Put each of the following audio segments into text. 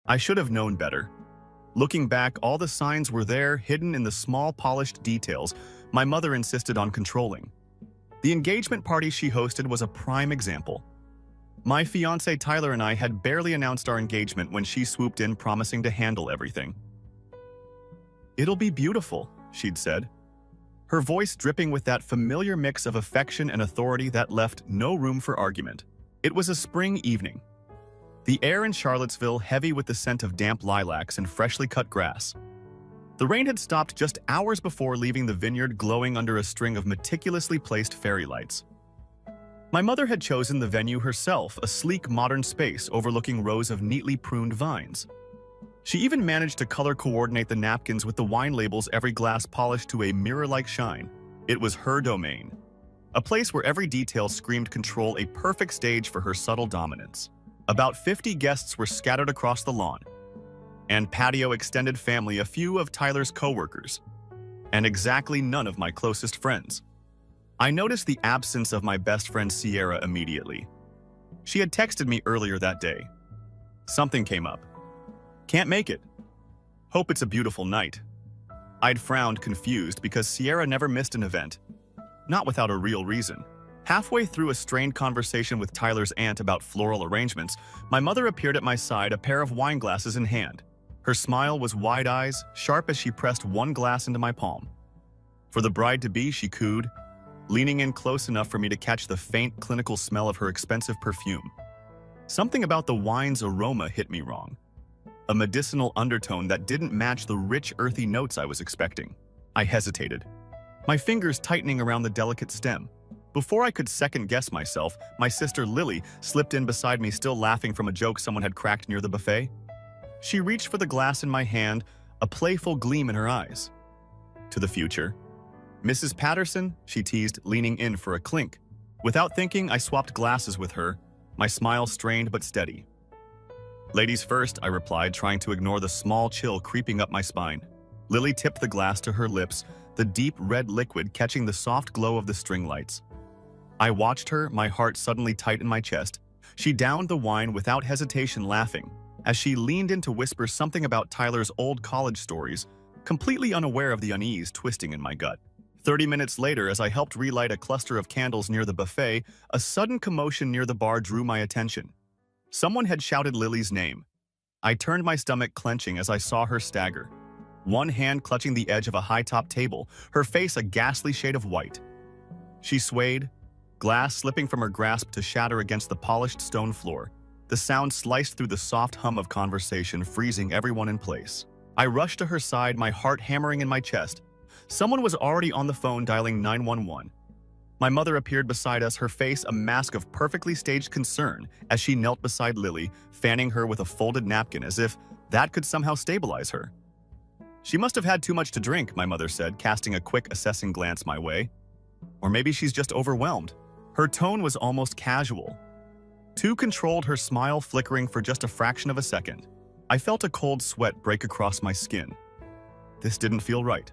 I should have known better. Looking back, all the signs were there, hidden in the small, polished details my mother insisted on controlling. The engagement party she hosted was a prime example. My fiancé Tyler and I had barely announced our engagement when she swooped in, promising to handle everything. "It'll be beautiful," she'd said, her voice dripping with that familiar mix of affection and authority that left no room for argument. It was a spring evening. The air in Charlottesville heavy with the scent of damp lilacs and freshly cut grass. The rain had stopped just hours before, leaving the vineyard glowing under a string of meticulously placed fairy lights. My mother had chosen the venue herself, a sleek modern space overlooking rows of neatly pruned vines. She even managed to color coordinate the napkins with the wine labels, every glass polished to a mirror-like shine. It was her domain. A place where every detail screamed control, a perfect stage for her subtle dominance. About 50 guests were scattered across the lawn, and patio extended family, a few of Tyler's coworkers, and exactly none of my closest friends. I noticed the absence of my best friend Sierra immediately. She had texted me earlier that day. Something came up. "Can't make it. Hope it's a beautiful night." I'd frowned, confused, because Sierra never missed an event. Not without a real reason. Halfway through a strained conversation with Tyler's aunt about floral arrangements, my mother appeared at my side, a pair of wine glasses in hand. Her smile was wide eyes, sharp as she pressed one glass into my palm. "For the bride-to-be," she cooed, leaning in close enough for me to catch the faint, clinical smell of her expensive perfume. Something about the wine's aroma hit me wrong. A medicinal undertone that didn't match the rich, earthy notes I was expecting. I hesitated, my fingers tightening around the delicate stem. Before I could second-guess myself, my sister Lily slipped in beside me, still laughing from a joke someone had cracked near the buffet. She reached for the glass in my hand, a playful gleam in her eyes. "To the future." "Mrs. Patterson," she teased, leaning in for a clink. Without thinking, I swapped glasses with her, my smile strained but steady. "Ladies first," I replied, trying to ignore the small chill creeping up my spine. Lily tipped the glass to her lips, the deep red liquid catching the soft glow of the string lights. I watched her, my heart suddenly tight in my chest. She downed the wine without hesitation, laughing, as she leaned in to whisper something about Tyler's old college stories, completely unaware of the unease twisting in my gut. 30 minutes later, as I helped relight a cluster of candles near the buffet, a sudden commotion near the bar drew my attention. Someone had shouted Lily's name. I turned, my stomach clenching as I saw her stagger, one hand clutching the edge of a high-top table, her face a ghastly shade of white. She swayed, glass slipping from her grasp to shatter against the polished stone floor. The sound sliced through the soft hum of conversation, freezing everyone in place. I rushed to her side, my heart hammering in my chest. Someone was already on the phone, dialing 911. My mother appeared beside us, her face a mask of perfectly staged concern as she knelt beside Lily, fanning her with a folded napkin as if that could somehow stabilize her. "She must have had too much to drink," my mother said, casting a quick, assessing glance my way. "Or maybe she's just overwhelmed." Her tone was almost casual. Too controlled, her smile flickering for just a fraction of a second. I felt a cold sweat break across my skin. This didn't feel right.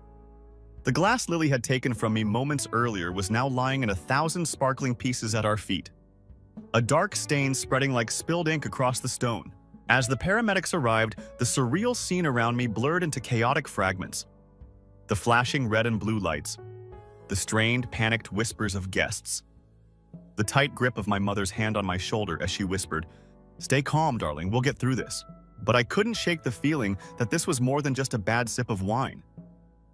The glass Lily had taken from me moments earlier was now lying in 1,000 sparkling pieces at our feet, a dark stain spreading like spilled ink across the stone. As the paramedics arrived, the surreal scene around me blurred into chaotic fragments. The flashing red and blue lights, the strained, panicked whispers of guests, the tight grip of my mother's hand on my shoulder as she whispered, "Stay calm, darling, we'll get through this." But I couldn't shake the feeling that this was more than just a bad sip of wine.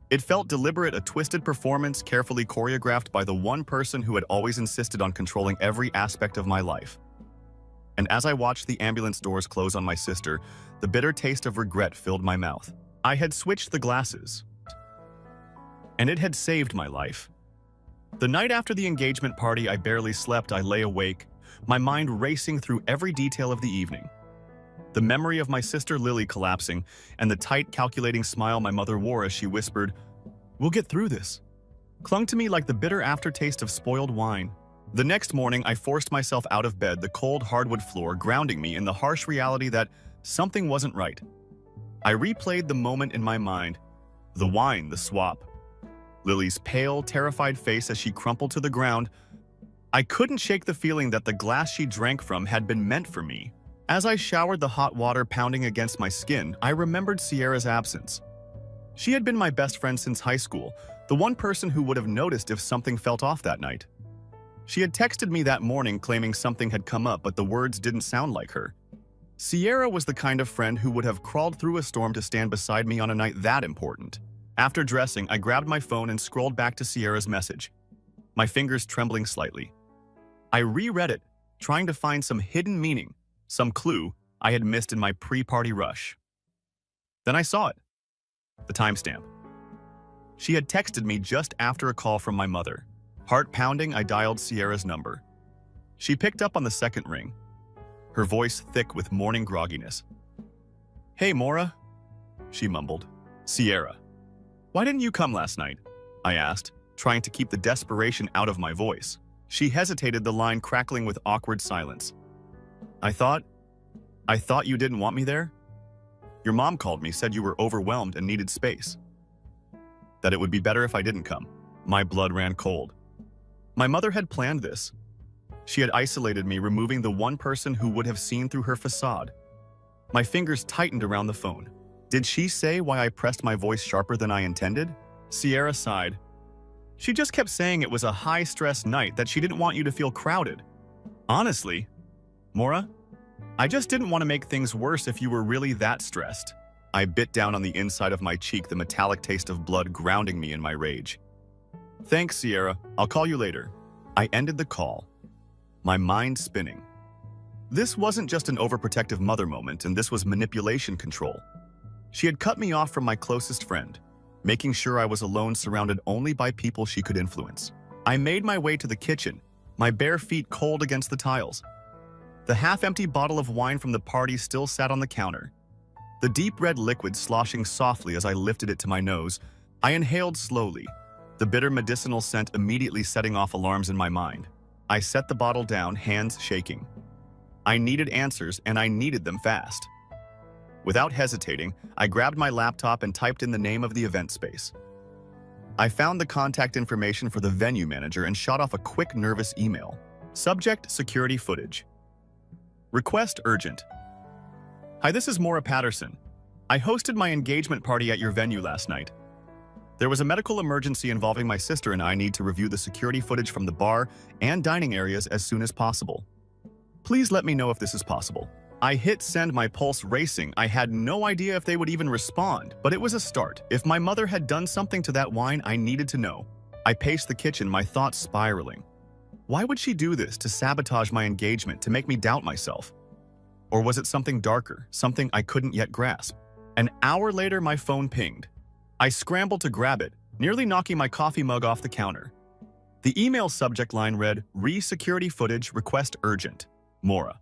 It felt deliberate, a twisted performance carefully choreographed by the one person who had always insisted on controlling every aspect of my life. And as I watched the ambulance doors close on my sister, the bitter taste of regret filled my mouth. I had switched the glasses, and it had saved my life. The night after the engagement party, I barely slept. I lay awake, my mind racing through every detail of the evening. The memory of my sister Lily collapsing, and the tight, calculating smile my mother wore as she whispered, "We'll get through this," clung to me like the bitter aftertaste of spoiled wine. The next morning, I forced myself out of bed, the cold hardwood floor grounding me in the harsh reality that something wasn't right. I replayed the moment in my mind, the wine, the swap, Lily's pale, terrified face as she crumpled to the ground. I couldn't shake the feeling that the glass she drank from had been meant for me. As I showered the hot water pounding against my skin, I remembered Sierra's absence. She had been my best friend since high school, the one person who would have noticed if something felt off that night. She had texted me that morning claiming something had come up, but the words didn't sound like her. Sierra was the kind of friend who would have crawled through a storm to stand beside me on a night that important. After dressing, I grabbed my phone and scrolled back to Sierra's message, my fingers trembling slightly. I reread it, trying to find some hidden meaning, some clue I had missed in my pre-party rush. Then I saw it. The timestamp. She had texted me just after a call from my mother. Heart pounding, I dialed Sierra's number. She picked up on the second ring, her voice thick with morning grogginess. "Hey, Mora," she mumbled. "Sierra, why didn't you come last night?" I asked, trying to keep the desperation out of my voice. She hesitated, the line crackling with awkward silence. I thought you didn't want me there? Your mom called me, said you were overwhelmed and needed space. That it would be better if I didn't come." My blood ran cold. My mother had planned this. She had isolated me, removing the one person who would have seen through her facade. My fingers tightened around the phone. Did she say why I pressed my voice sharper than I intended? Sierra sighed. "She just kept saying it was a high-stress night, that she didn't want you to feel crowded." "Honestly, Mora, I just didn't want to make things worse if you were really that stressed." I bit down on the inside of my cheek, the metallic taste of blood grounding me in my rage. "Thanks, Sierra. I'll call you later." I ended the call, my mind spinning. This wasn't just an overprotective mother moment, and this was manipulation control. She had cut me off from my closest friend, making sure I was alone, surrounded only by people she could influence. I made my way to the kitchen, my bare feet cold against the tiles. The half-empty bottle of wine from the party still sat on the counter, the deep red liquid sloshing softly as I lifted it to my nose. I inhaled slowly, the bitter medicinal scent immediately setting off alarms in my mind. I set the bottle down, hands shaking. I needed answers, and I needed them fast. Without hesitating, I grabbed my laptop and typed in the name of the event space. I found the contact information for the venue manager and shot off a quick, nervous email. Subject: security footage. Request urgent. Hi, this is Mora Patterson. I hosted my engagement party at your venue last night. There was a medical emergency involving my sister, and I need to review the security footage from the bar and dining areas as soon as possible. Please let me know if this is possible. I hit send, my pulse racing. I had no idea if they would even respond, but it was a start. If my mother had done something to that wine, I needed to know. I paced the kitchen, my thoughts spiraling. Why would she do this? To sabotage my engagement, to make me doubt myself? Or was it something darker, something I couldn't yet grasp? An hour later, my phone pinged. I scrambled to grab it, nearly knocking my coffee mug off the counter. The email subject line read, "Re-security footage, request urgent. Mora.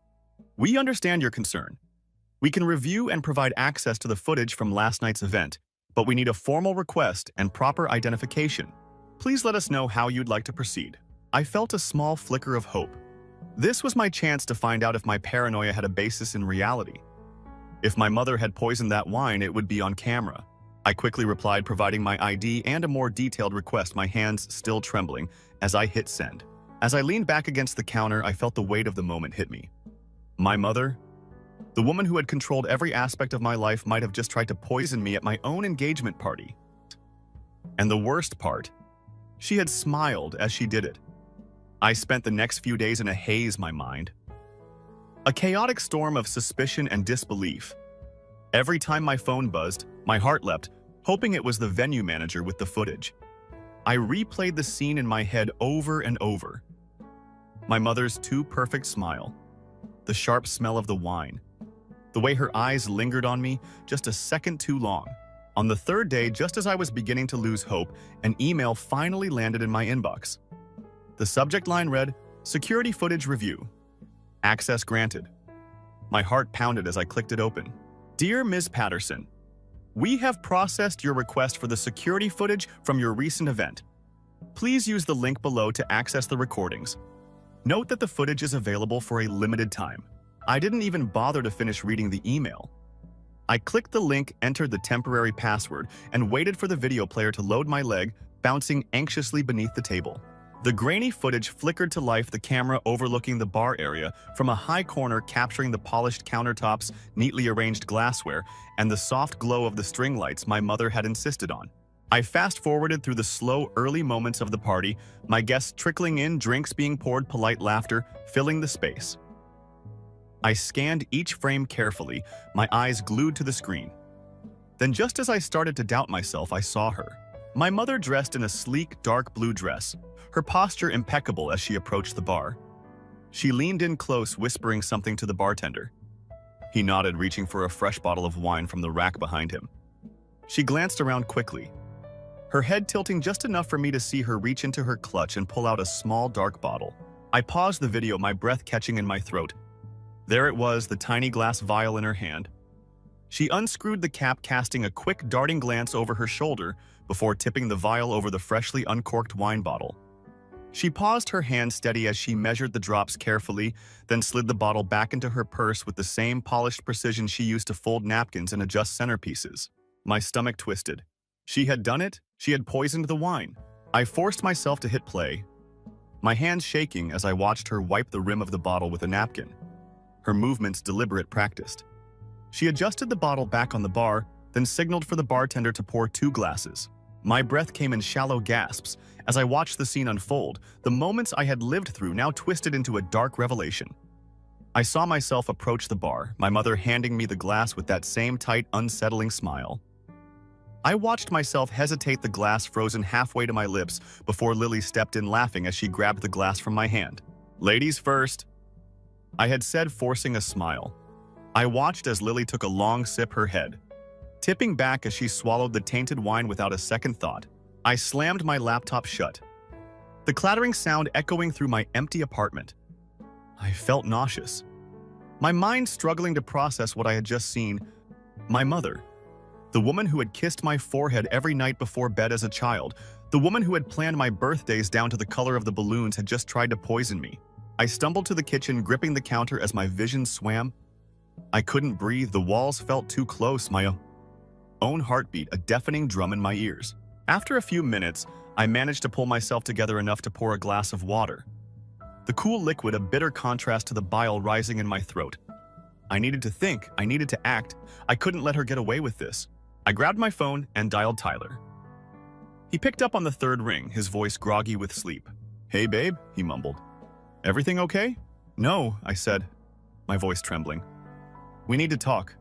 We understand your concern. We can review and provide access to the footage from last night's event, but we need a formal request and proper identification. Please let us know how you'd like to proceed." I felt a small flicker of hope. This was my chance to find out if my paranoia had a basis in reality. If my mother had poisoned that wine, it would be on camera. I quickly replied, providing my ID and a more detailed request, my hands still trembling as I hit send. As I leaned back against the counter, I felt the weight of the moment hit me. My mother, the woman who had controlled every aspect of my life, might have just tried to poison me at my own engagement party. And the worst part, she had smiled as she did it. I spent the next few days in a haze, my mind. A chaotic storm of suspicion and disbelief. Every time my phone buzzed, my heart leapt, hoping it was the venue manager with the footage. I replayed the scene in my head over and over. My mother's too perfect smile, the sharp smell of the wine, the way her eyes lingered on me just a second too long. On the third day, just as I was beginning to lose hope, an email finally landed in my inbox. The subject line read, "Security footage review. Access granted." My heart pounded as I clicked it open. "Dear Ms. Patterson, we have processed your request for the security footage from your recent event. Please use the link below to access the recordings. Note that the footage is available for a limited time." I didn't even bother to finish reading the email. I clicked the link, entered the temporary password, and waited for the video player to load my leg, bouncing anxiously beneath the table. The grainy footage flickered to life, the camera overlooking the bar area from a high corner, capturing the polished countertops, neatly arranged glassware, and the soft glow of the string lights my mother had insisted on. I fast-forwarded through the slow, early moments of the party, my guests trickling in, drinks being poured, polite laughter filling the space. I scanned each frame carefully, my eyes glued to the screen. Then just as I started to doubt myself, I saw her. My mother dressed in a sleek, dark blue dress, her posture impeccable as she approached the bar. She leaned in close, whispering something to the bartender. He nodded, reaching for a fresh bottle of wine from the rack behind him. She glanced around quickly, her head tilting just enough for me to see her reach into her clutch and pull out a small, dark bottle. I paused the video, my breath catching in my throat. There it was, the tiny glass vial in her hand. She unscrewed the cap, casting a quick, darting glance over her shoulder before tipping the vial over the freshly uncorked wine bottle. She paused, her hand steady as she measured the drops carefully, then slid the bottle back into her purse with the same polished precision she used to fold napkins and adjust centerpieces. My stomach twisted. She had done it. She had poisoned the wine. I forced myself to hit play, my hands shaking as I watched her wipe the rim of the bottle with a napkin. Her movements deliberate, practiced. She adjusted the bottle back on the bar, then signaled for the bartender to pour 2 glasses. My breath came in shallow gasps as I watched the scene unfold, the moments I had lived through now twisted into a dark revelation. I saw myself approach the bar, my mother handing me the glass with that same tight, unsettling smile. I watched myself hesitate, the glass frozen halfway to my lips before Lily stepped in, laughing as she grabbed the glass from my hand. "Ladies first," I had said, forcing a smile. I watched as Lily took a long sip, her head tipping back as she swallowed the tainted wine without a second thought. I slammed my laptop shut, the clattering sound echoing through my empty apartment. I felt nauseous, my mind struggling to process what I had just seen. My mother, the woman who had kissed my forehead every night before bed as a child, the woman who had planned my birthdays down to the color of the balloons, had just tried to poison me. I stumbled to the kitchen, gripping the counter as my vision swam. I couldn't breathe, the walls felt too close, my own heartbeat a deafening drum in my ears. After a few minutes, I managed to pull myself together enough to pour a glass of water, the cool liquid a bitter contrast to the bile rising in my throat. I needed to think, I needed to act. I couldn't let her get away with this. I grabbed my phone and dialed Tyler. He picked up on the 3rd ring, his voice groggy with sleep. "Hey babe," he mumbled. "Everything okay?" "No," I said, my voice trembling. "We need to talk.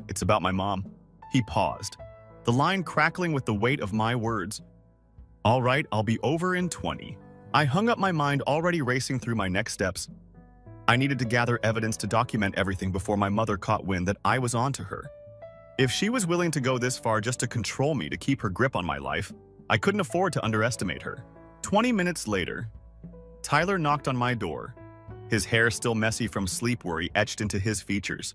It's about my mom." He paused, the line crackling with the weight of my words. "All right, I'll be over in 20. I hung up, my mind already racing through my next steps. I needed to gather evidence to document everything before my mother caught wind that I was onto her. If she was willing to go this far just to control me, to keep her grip on my life, I couldn't afford to underestimate her. 20 minutes later, Tyler knocked on my door, his hair still messy from sleep worry etched into his features.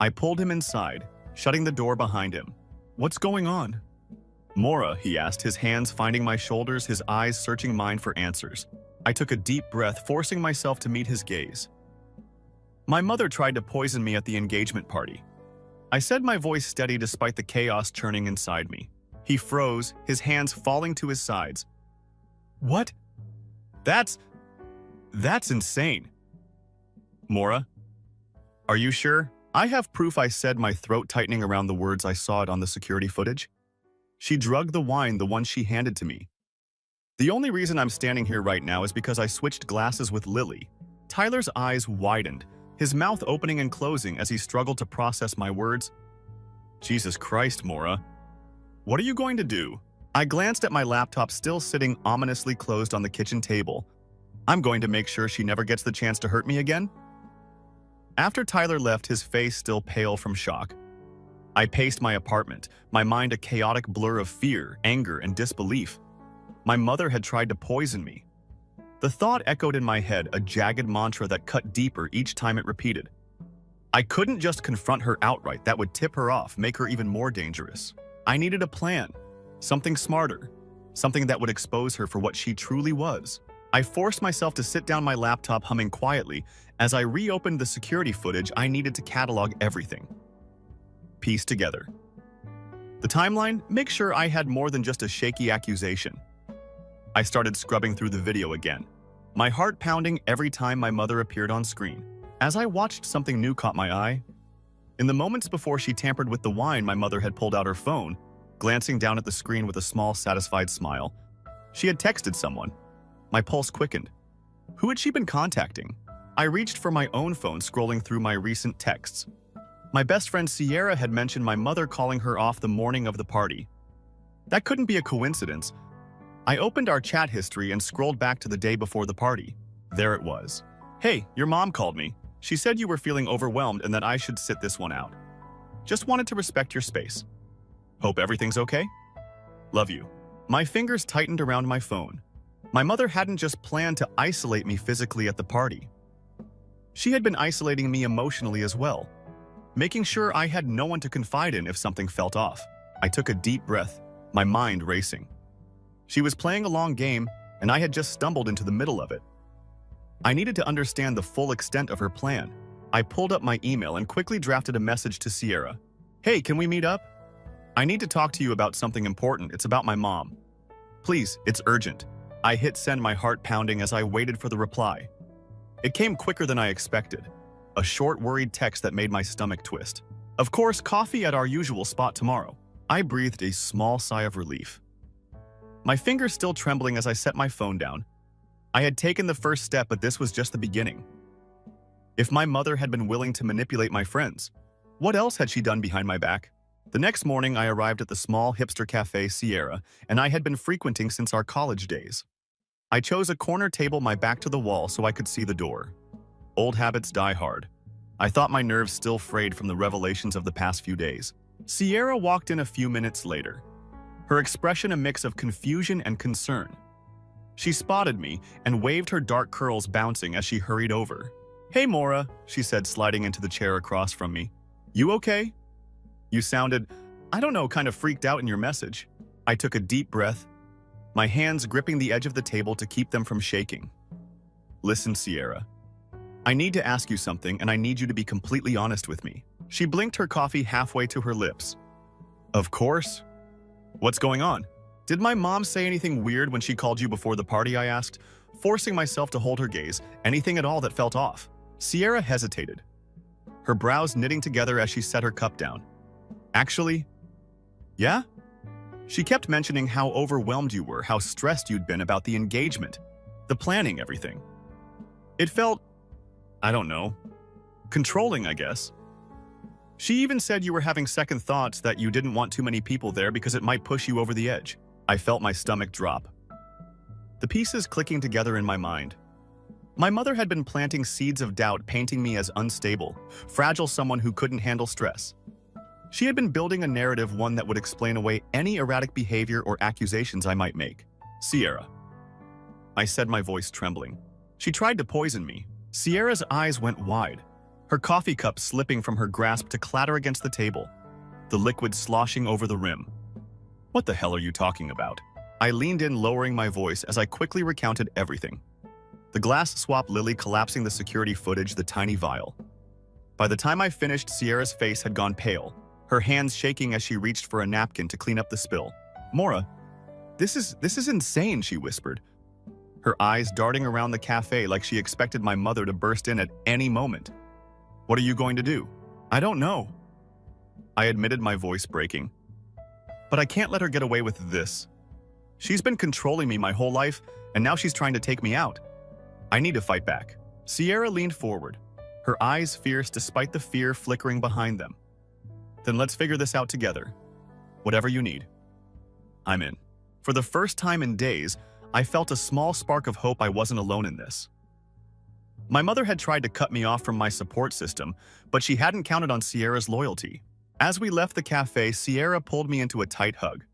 I pulled him inside, shutting the door behind him. "What's going on?" "Maura," he asked, his hands finding my shoulders, his eyes searching mine for answers. I took a deep breath, forcing myself to meet his gaze. "My mother tried to poison me at the engagement party," I said, my voice steady despite the chaos churning inside me. He froze, his hands falling to his sides. "What? That's insane." "Maura, are you sure?" "I have proof," I said, my throat tightening around the words. "I saw it on the security footage. She drugged the wine, the one she handed to me. The only reason I'm standing here right now is because I switched glasses with Lily." Tyler's eyes widened, his mouth opening and closing as he struggled to process my words. "Jesus Christ, Maura. What are you going to do?" I glanced at my laptop, still sitting ominously closed on the kitchen table. "I'm going to make sure she never gets the chance to hurt me again." After Tyler left, his face still pale from shock, I paced my apartment, my mind a chaotic blur of fear, anger, and disbelief. My mother had tried to poison me. The thought echoed in my head, a jagged mantra that cut deeper each time it repeated. I couldn't just confront her outright. That would tip her off, make her even more dangerous. I needed a plan, something smarter, something that would expose her for what she truly was. I forced myself to sit down, my laptop humming quietly. As I reopened the security footage, I needed to catalog everything, piece together the timeline, make sure I had more than just a shaky accusation. I started scrubbing through the video again, my heart pounding every time my mother appeared on screen. As I watched, something new caught my eye. In the moments before she tampered with the wine, my mother had pulled out her phone, glancing down at the screen with a small, satisfied smile. She had texted someone. My pulse quickened. Who had she been contacting? I reached for my own phone, scrolling through my recent texts. My best friend Sierra had mentioned my mother calling her off the morning of the party. That couldn't be a coincidence. I opened our chat history and scrolled back to the day before the party. There it was. Hey, your mom called me. She said you were feeling overwhelmed and that I should sit this one out. Just wanted to respect your space. Hope everything's okay? Love you. My fingers tightened around my phone. My mother hadn't just planned to isolate me physically at the party. She had been isolating me emotionally as well, making sure I had no one to confide in if something felt off. I took a deep breath, my mind racing. She was playing a long game, and I had just stumbled into the middle of it. I needed to understand the full extent of her plan. I pulled up my email and quickly drafted a message to Sierra. Hey, can we meet up? I need to talk to you about something important. It's about my mom. Please, it's urgent. I hit send, my heart pounding as I waited for the reply. It came quicker than I expected. A short, worried text that made my stomach twist. Of course, coffee at our usual spot tomorrow. I breathed a small sigh of relief. My fingers still trembling as I set my phone down. I had taken the first step, but this was just the beginning. If my mother had been willing to manipulate my friends, what else had she done behind my back? The next morning, I arrived at the small hipster cafe Sierra, and I had been frequenting since our college days. I chose a corner table, my back to the wall, so I could see the door. Old habits die hard. I thought my nerves still frayed from the revelations of the past few days. Sierra walked in a few minutes later, her expression a mix of confusion and concern. She spotted me and waved, her dark curls bouncing as she hurried over. Hey, Mora, she said, sliding into the chair across from me. You okay? You sounded, I don't know, kind of freaked out in your message. I took a deep breath, my hands gripping the edge of the table to keep them from shaking. Listen, Sierra. I need to ask you something, and I need you to be completely honest with me. She blinked, her coffee halfway to her lips. Of course. What's going on? Did my mom say anything weird when she called you before the party? I asked, forcing myself to hold her gaze. Anything at all that felt off? Sierra hesitated, her brows knitting together as she set her cup down. Actually, yeah? She kept mentioning how overwhelmed you were, how stressed you'd been about the engagement, the planning, everything. It felt, I don't know, controlling, I guess. She even said you were having second thoughts, that you didn't want too many people there because it might push you over the edge. I felt my stomach drop, the pieces clicking together in my mind. My mother had been planting seeds of doubt, painting me as unstable, fragile, someone who couldn't handle stress. She had been building a narrative, one that would explain away any erratic behavior or accusations I might make. Sierra, I said, my voice trembling. She tried to poison me. Sierra's eyes went wide, her coffee cup slipping from her grasp to clatter against the table, the liquid sloshing over the rim. What the hell are you talking about? I leaned in, lowering my voice as I quickly recounted everything. The glass swap, Lily collapsing the security footage, the tiny vial. By the time I finished, Sierra's face had gone pale, her hands shaking as she reached for a napkin to clean up the spill. Mora, this is insane, she whispered, her eyes darting around the cafe like she expected my mother to burst in at any moment. What are you going to do? I don't know, I admitted, my voice breaking. But I can't let her get away with this. She's been controlling me my whole life, and now she's trying to take me out. I need to fight back. Sierra leaned forward, her eyes fierce despite the fear flickering behind them. Then let's figure this out together. Whatever you need. I'm in. For the first time in days, I felt a small spark of hope. I wasn't alone in this. My mother had tried to cut me off from my support system, but she hadn't counted on Sierra's loyalty. As we left the cafe, Sierra pulled me into a tight hug,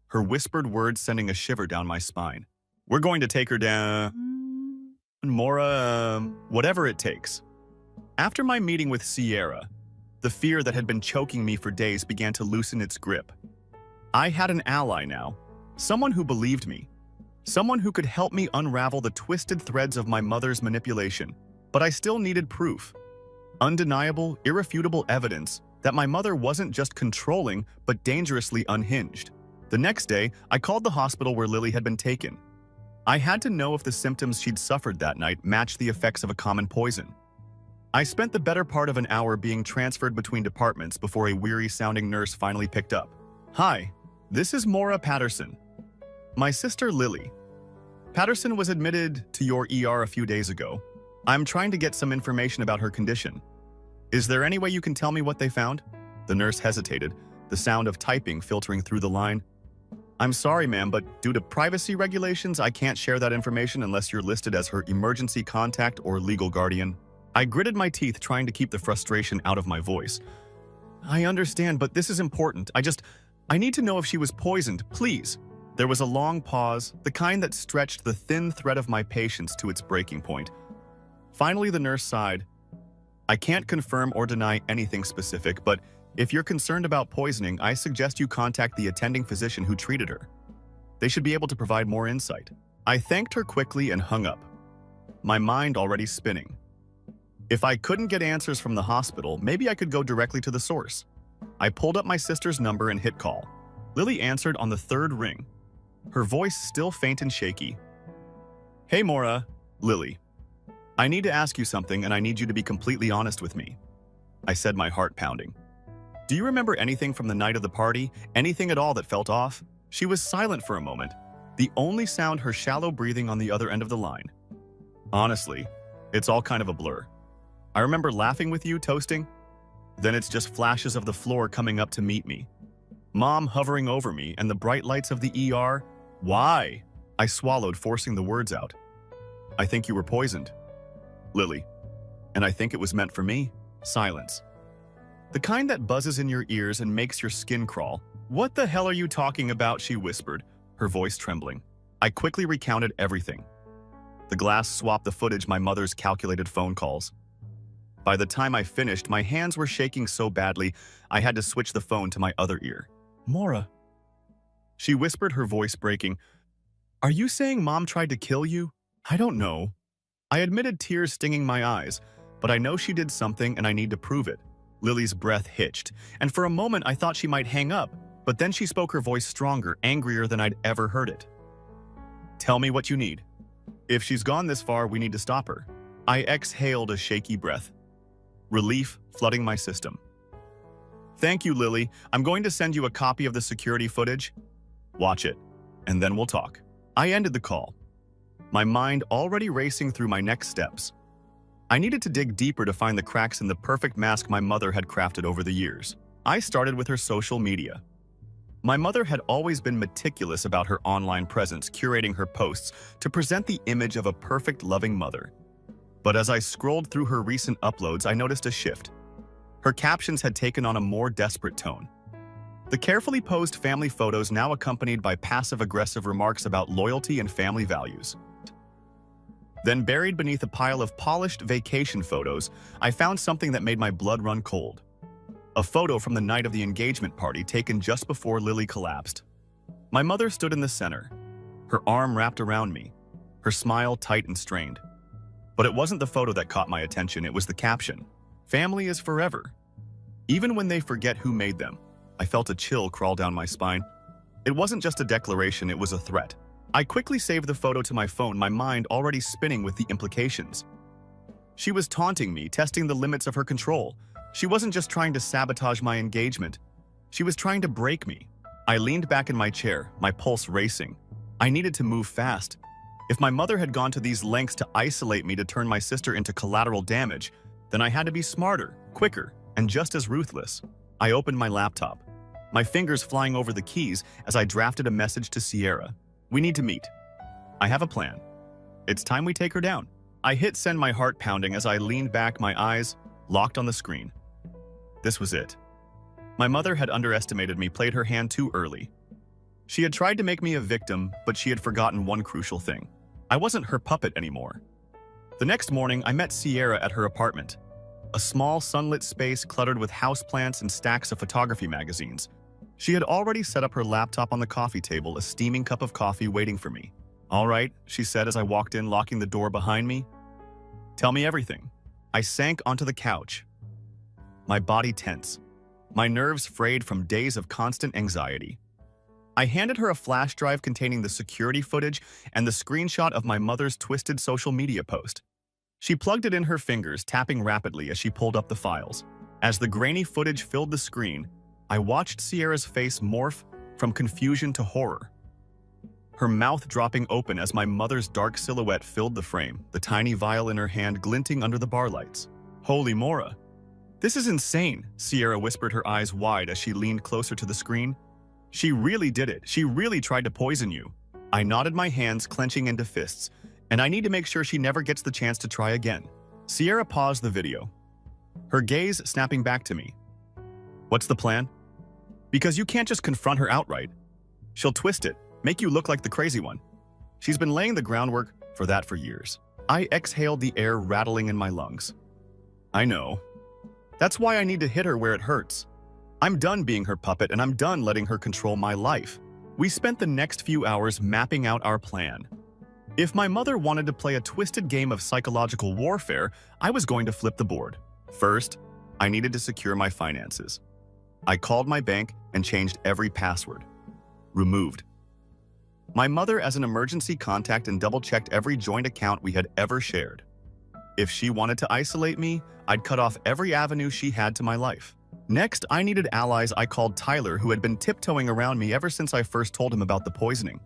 her whispered words sending a shiver down my spine. We're going to take her down, Mora, whatever it takes. After my meeting with Sierra, the fear that had been choking me for days began to loosen its grip. I had an ally now, someone who believed me, someone who could help me unravel the twisted threads of my mother's manipulation. But I still needed proof, undeniable, irrefutable evidence that my mother wasn't just controlling, but dangerously unhinged. The next day, I called the hospital where Lily had been taken. I had to know if the symptoms she'd suffered that night matched the effects of a common poison. I spent the better part of an hour being transferred between departments before a weary-sounding nurse finally picked up. "Hi, this is Maura Patterson. My sister Lily. Patterson was admitted to your ER a few days ago. I'm trying to get some information about her condition. Is there any way you can tell me what they found?" The nurse hesitated, the sound of typing filtering through the line. "I'm sorry, ma'am, but due to privacy regulations, I can't share that information unless you're listed as her emergency contact or legal guardian." I gritted my teeth, trying to keep the frustration out of my voice. "I understand, but this is important. I need to know if she was poisoned, please." There was a long pause, the kind that stretched the thin thread of my patience to its breaking point. Finally, the nurse sighed. "I can't confirm or deny anything specific, but if you're concerned about poisoning, I suggest you contact the attending physician who treated her. They should be able to provide more insight." I thanked her quickly and hung up, my mind already spinning. If I couldn't get answers from the hospital, maybe I could go directly to the source. I pulled up my sister's number and hit call. Lily answered on the third ring, her voice still faint and shaky. "Hey, Maura." "Lily, I need to ask you something, and I need you to be completely honest with me," I said, my heart pounding. "Do you remember anything from the night of the party? Anything at all that felt off?" She was silent for a moment, the only sound her shallow breathing on the other end of the line. "Honestly, it's all kind of a blur. I remember laughing with you, toasting. Then it's just flashes of the floor coming up to meet me. Mom hovering over me and the bright lights of the ER. Why?" I swallowed, forcing the words out. "I think you were poisoned, Lily. And I think it was meant for me." Silence. The kind that buzzes in your ears and makes your skin crawl. "What the hell are you talking about?" she whispered, her voice trembling. I quickly recounted everything. The glass swapped the footage, my mother's calculated phone calls. By the time I finished, my hands were shaking so badly, I had to switch the phone to my other ear. "Maura," she whispered, her voice breaking. "Are you saying Mom tried to kill you?" "I don't know." I admitted, tears stinging my eyes, "but I know she did something and I need to prove it." Lily's breath hitched, and for a moment I thought she might hang up, but then she spoke, her voice stronger, angrier than I'd ever heard it. "Tell me what you need. If she's gone this far, we need to stop her." I exhaled a shaky breath, relief flooding my system. "Thank you, Lily. I'm going to send you a copy of the security footage. Watch it, and then we'll talk." I ended the call, my mind already racing through my next steps. I needed to dig deeper to find the cracks in the perfect mask my mother had crafted over the years. I started with her social media. My mother had always been meticulous about her online presence, curating her posts to present the image of a perfect, loving mother. But as I scrolled through her recent uploads, I noticed a shift. Her captions had taken on a more desperate tone. The carefully posed family photos now accompanied by passive-aggressive remarks about loyalty and family values. Then, buried beneath a pile of polished vacation photos, I found something that made my blood run cold. A photo from the night of the engagement party taken just before Lily collapsed. My mother stood in the center, her arm wrapped around me, her smile tight and strained. But it wasn't the photo that caught my attention, it was the caption. "Family is forever, even when they forget who made them." I felt a chill crawl down my spine. It wasn't just a declaration, it was a threat. I quickly saved the photo to my phone, my mind already spinning with the implications. She was taunting me, testing the limits of her control. She wasn't just trying to sabotage my engagement. She was trying to break me. I leaned back in my chair, my pulse racing. I needed to move fast. If my mother had gone to these lengths to isolate me, to turn my sister into collateral damage, then I had to be smarter, quicker, and just as ruthless. I opened my laptop, my fingers flying over the keys as I drafted a message to Sierra. "We need to meet. I have a plan. It's time we take her down." I hit send, my heart pounding as I leaned back, my eyes locked on the screen. This was it. My mother had underestimated me, played her hand too early. She had tried to make me a victim, but she had forgotten one crucial thing. I wasn't her puppet anymore. The next morning, I met Sierra at her apartment. A small, sunlit space cluttered with houseplants and stacks of photography magazines. She had already set up her laptop on the coffee table, a steaming cup of coffee waiting for me. "All right," she said as I walked in, locking the door behind me. "Tell me everything." I sank onto the couch, my body tense, my nerves frayed from days of constant anxiety. I handed her a flash drive containing the security footage and the screenshot of my mother's twisted social media post. She plugged it in her fingers, tapping rapidly as she pulled up the files. As the grainy footage filled the screen, I watched Sierra's face morph from confusion to horror. Her mouth dropping open as my mother's dark silhouette filled the frame, the tiny vial in her hand glinting under the bar lights. "Holy Mora! This is insane," Sierra whispered, her eyes wide as she leaned closer to the screen. "She really did it. She really tried to poison you." I nodded, my hands clenching into fists, and I need to make sure she never gets the chance to try again. Sierra paused the video, her gaze snapping back to me. "What's the plan?" "Because you can't just confront her outright. She'll twist it, make you look like the crazy one. She's been laying the groundwork for that for years." I exhaled, the air rattling in my lungs. "I know. That's why I need to hit her where it hurts. I'm done being her puppet, and I'm done letting her control my life." We spent the next few hours mapping out our plan. If my mother wanted to play a twisted game of psychological warfare, I was going to flip the board. First, I needed to secure my finances. I called my bank and changed every password. Removed my mother as an emergency contact and double-checked every joint account we had ever shared. If she wanted to isolate me, I'd cut off every avenue she had to my life. Next, I needed allies. I called Tyler, who had been tiptoeing around me ever since I first told him about the poisoning.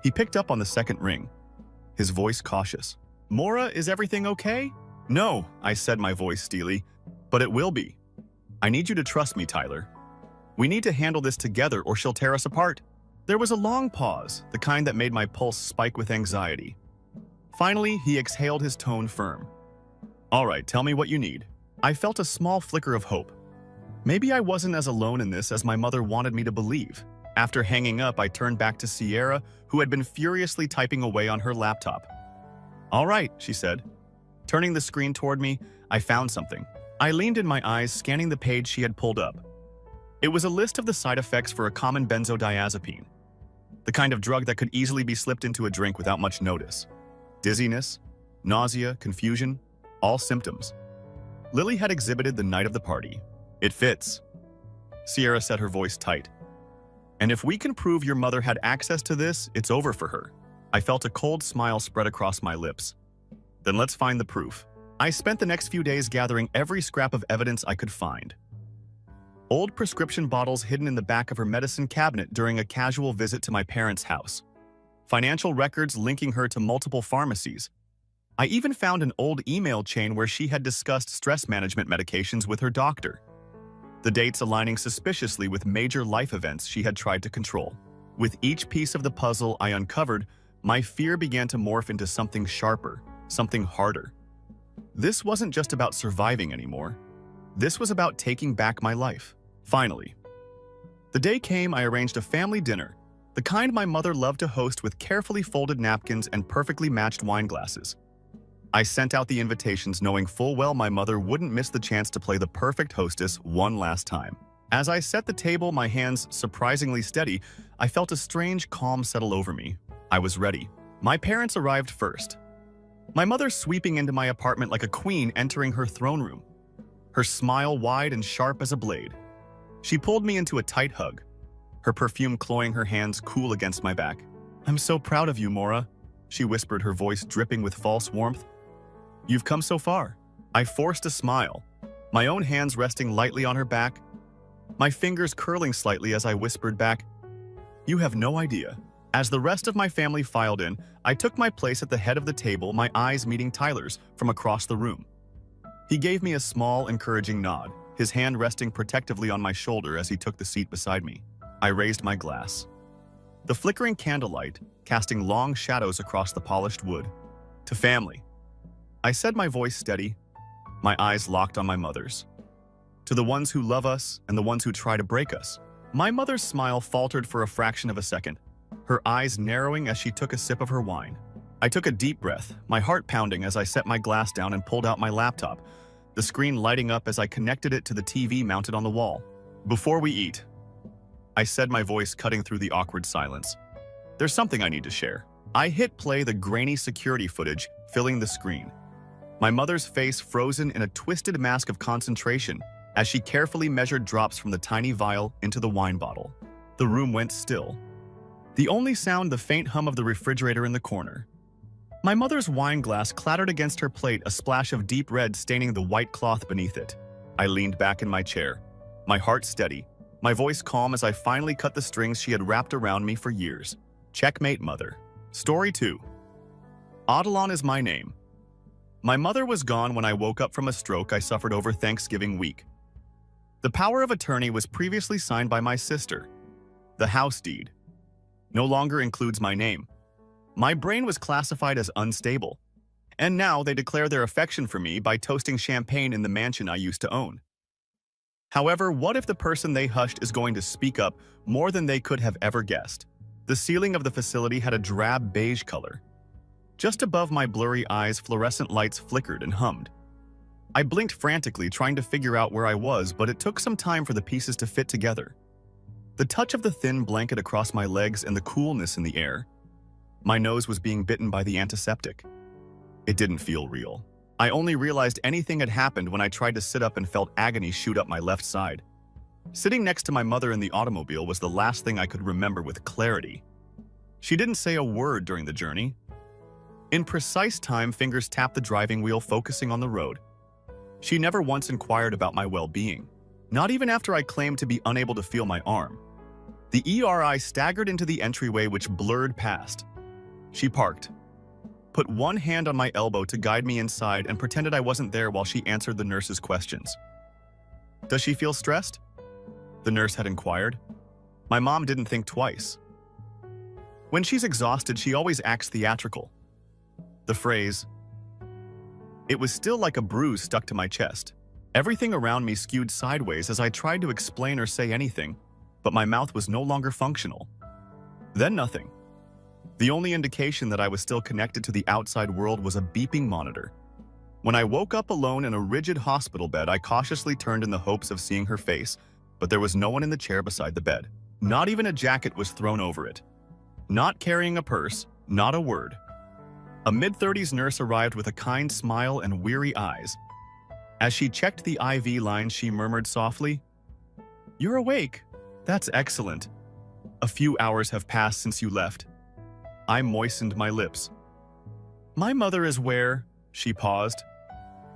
He picked up on the second ring, his voice cautious. "Mora, is everything okay?" "No," I said, my voice steely, "but it will be. I need you to trust me, Tyler. We need to handle this together or she'll tear us apart." There was a long pause, the kind that made my pulse spike with anxiety. Finally, he exhaled, his tone firm. "All right, tell me what you need." I felt a small flicker of hope. Maybe I wasn't as alone in this as my mother wanted me to believe. After hanging up, I turned back to Sierra, who had been furiously typing away on her laptop. "All right," she said. Turning the screen toward me, I found something. I leaned in, my eyes scanning the page she had pulled up. It was a list of the side effects for a common benzodiazepine, the kind of drug that could easily be slipped into a drink without much notice. Dizziness, nausea, confusion, all symptoms Lily had exhibited the night of the party. "It fits." Sierra said, her voice tight. "And if we can prove your mother had access to this, it's over for her." I felt a cold smile spread across my lips. "Then let's find the proof." I spent the next few days gathering every scrap of evidence I could find. Old prescription bottles hidden in the back of her medicine cabinet during a casual visit to my parents' house. Financial records linking her to multiple pharmacies. I even found an old email chain where she had discussed stress management medications with her doctor, the dates aligning suspiciously with major life events she had tried to control. With each piece of the puzzle I uncovered, my fear began to morph into something sharper, something harder. This wasn't just about surviving anymore. This was about taking back my life. Finally, the day came. I arranged a family dinner, the kind my mother loved to host, with carefully folded napkins and perfectly matched wine glasses. I sent out the invitations knowing full well my mother wouldn't miss the chance to play the perfect hostess one last time. As I set the table, my hands surprisingly steady, I felt a strange calm settle over me. I was ready. My parents arrived first, my mother sweeping into my apartment like a queen entering her throne room, her smile wide and sharp as a blade. She pulled me into a tight hug, her perfume cloying, her hands cool against my back. "I'm so proud of you, Mora," she whispered, her voice dripping with false warmth. "You've come so far." I forced a smile, my own hands resting lightly on her back, my fingers curling slightly as I whispered back, "You have no idea." As the rest of my family filed in, I took my place at the head of the table, my eyes meeting Tyler's from across the room. He gave me a small, encouraging nod, his hand resting protectively on my shoulder as he took the seat beside me. I raised my glass, the flickering candlelight casting long shadows across the polished wood. "To family," I said, my voice steady, my eyes locked on my mother's. "To the ones who love us and the ones who try to break us." My mother's smile faltered for a fraction of a second, her eyes narrowing as she took a sip of her wine. I took a deep breath, my heart pounding as I set my glass down and pulled out my laptop, the screen lighting up as I connected it to the TV mounted on the wall. "Before we eat," I said, my voice cutting through the awkward silence, "there's something I need to share." I hit play, the grainy security footage filling the screen, my mother's face frozen in a twisted mask of concentration as she carefully measured drops from the tiny vial into the wine bottle. The room went still, The only sound, the faint hum of the refrigerator in the corner. My mother's wine glass clattered against her plate, a splash of deep red staining the white cloth beneath it. I leaned back in my chair, my heart steady, my voice calm as I finally cut the strings she had wrapped around me for years. Checkmate, Mother. Story 2. Adelon is my name. My mother was gone when I woke up from a stroke I suffered over Thanksgiving week. The power of attorney was previously signed by my sister. The house deed no longer includes my name. My brain was classified as unstable, and now they declare their affection for me by toasting champagne in the mansion I used to own. However, what if the person they hushed is going to speak up more than they could have ever guessed? The ceiling of the facility had a drab beige color. Just above my blurry eyes, fluorescent lights flickered and hummed. I blinked frantically, trying to figure out where I was, but it took some time for the pieces to fit together. The touch of the thin blanket across my legs and the coolness in the air. My nose was being bitten by the antiseptic. It didn't feel real. I only realized anything had happened when I tried to sit up and felt agony shoot up my left side. Sitting next to my mother in the automobile was the last thing I could remember with clarity. She didn't say a word during the journey. In precise time, fingers tapped the driving wheel, focusing on the road. She never once inquired about my well-being, not even after I claimed to be unable to feel my arm. The ERI staggered into the entryway, which blurred past. She parked, put one hand on my elbow to guide me inside, and pretended I wasn't there while she answered the nurse's questions. "Does she feel stressed?" the nurse had inquired. My mom didn't think twice. "When she's exhausted, she always acts theatrical." The phrase. It was still like a bruise stuck to my chest. Everything around me skewed sideways as I tried to explain or say anything, but my mouth was no longer functional. Then nothing. The only indication that I was still connected to the outside world was a beeping monitor. When I woke up alone in a rigid hospital bed, I cautiously turned in the hopes of seeing her face, but there was no one in the chair beside the bed. Not even a jacket was thrown over it. Not carrying a purse, not a word. A mid-30s nurse arrived with a kind smile and weary eyes. As she checked the IV line, she murmured softly, "You're awake. That's excellent. A few hours have passed since you left." I moistened my lips. "My mother is where?" She paused.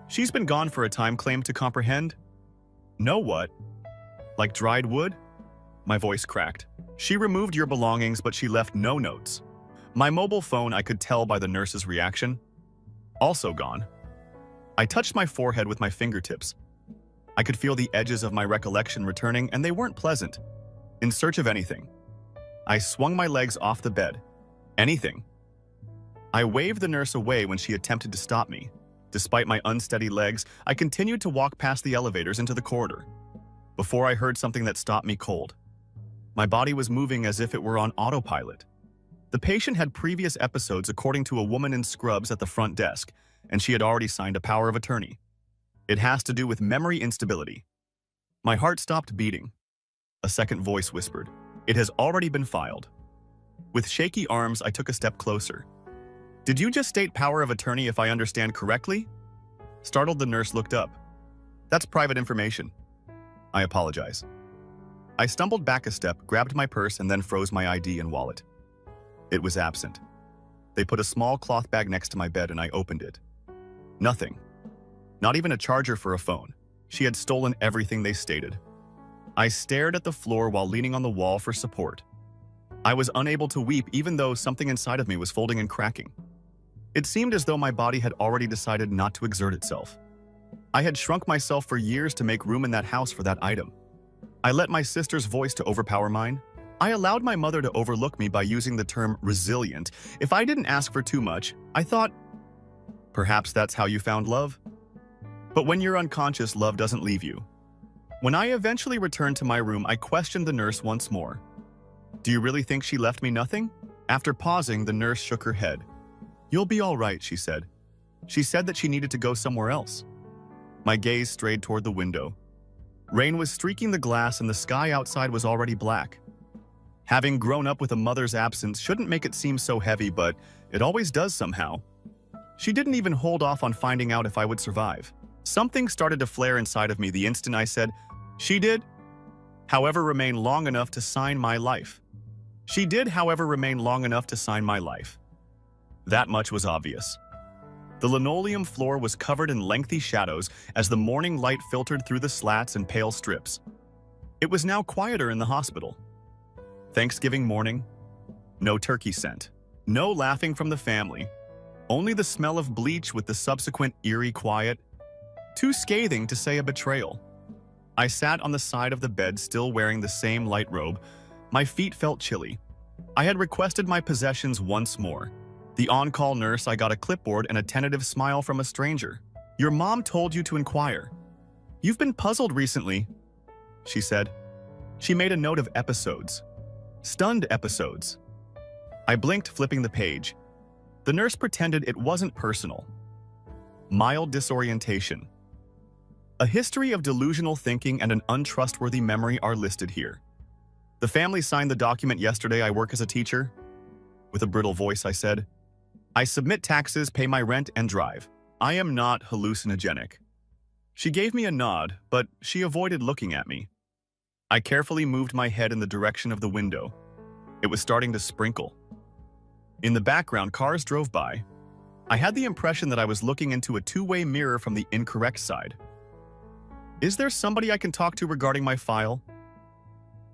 "She's been gone for a time," claimed to comprehend. "No what? Like dried wood?" My voice cracked. "She removed your belongings, but she left no notes." My mobile phone, I could tell by the nurse's reaction. Also gone. I touched my forehead with my fingertips. I could feel the edges of my recollection returning, and they weren't pleasant. In search of anything. I swung my legs off the bed. Anything. I waved the nurse away when she attempted to stop me. Despite my unsteady legs, I continued to walk past the elevators into the corridor, before I heard something that stopped me cold. My body was moving as if it were on autopilot. The patient had previous episodes, according to a woman in scrubs at the front desk, and she had already signed a power of attorney. It has to do with memory instability. My heart stopped beating. A second voice whispered, "It has already been filed." With shaky arms, I took a step closer. "Did you just state power of attorney, if I understand correctly?" Startled, the nurse looked up. "That's private information." "I apologize." I stumbled back a step, grabbed my purse, and then froze my ID and wallet. It was absent. They put a small cloth bag next to my bed and I opened it. Nothing. Not even a charger for a phone. She had stolen everything they stated. I stared at the floor while leaning on the wall for support. I was unable to weep, even though something inside of me was folding and cracking. It seemed as though my body had already decided not to exert itself. I had shrunk myself for years to make room in that house for that item. I let my sister's voice to overpower mine. I allowed my mother to overlook me by using the term resilient. If I didn't ask for too much, I thought, perhaps that's how you found love? But when you're unconscious, love doesn't leave you. When I eventually returned to my room, I questioned the nurse once more. "Do you really think she left me nothing?" After pausing, the nurse shook her head. "You'll be all right," she said. She said that she needed to go somewhere else. My gaze strayed toward the window. Rain was streaking the glass and the sky outside was already black. Having grown up with a mother's absence shouldn't make it seem so heavy, but it always does somehow. She didn't even hold off on finding out if I would survive. Something started to flare inside of me the instant I said, "She did," however, remain long enough to sign my life. She did, however, remain long enough to sign my life. That much was obvious. The linoleum floor was covered in lengthy shadows as the morning light filtered through the slats and pale strips. It was now quieter in the hospital. Thanksgiving morning, no turkey scent, no laughing from the family, only the smell of bleach with the subsequent eerie quiet. Too scathing to say a betrayal. I sat on the side of the bed still wearing the same light robe. My feet felt chilly. I had requested my possessions once more. The on-call nurse, I got a clipboard and a tentative smile from a stranger. "Your mom told you to inquire. You've been puzzled recently," she said. She made a note of episodes. Stunned episodes. I blinked, flipping the page. The nurse pretended it wasn't personal. Mild disorientation. A history of delusional thinking and an untrustworthy memory are listed here. The family signed the document yesterday. I work as a teacher. With a brittle voice, I said, "I submit taxes, pay my rent, and drive. I am not hallucinogenic." She gave me a nod, but she avoided looking at me. I carefully moved my head in the direction of the window. It was starting to sprinkle. In the background, cars drove by. I had the impression that I was looking into a two-way mirror from the incorrect side. "Is there somebody I can talk to regarding my file?"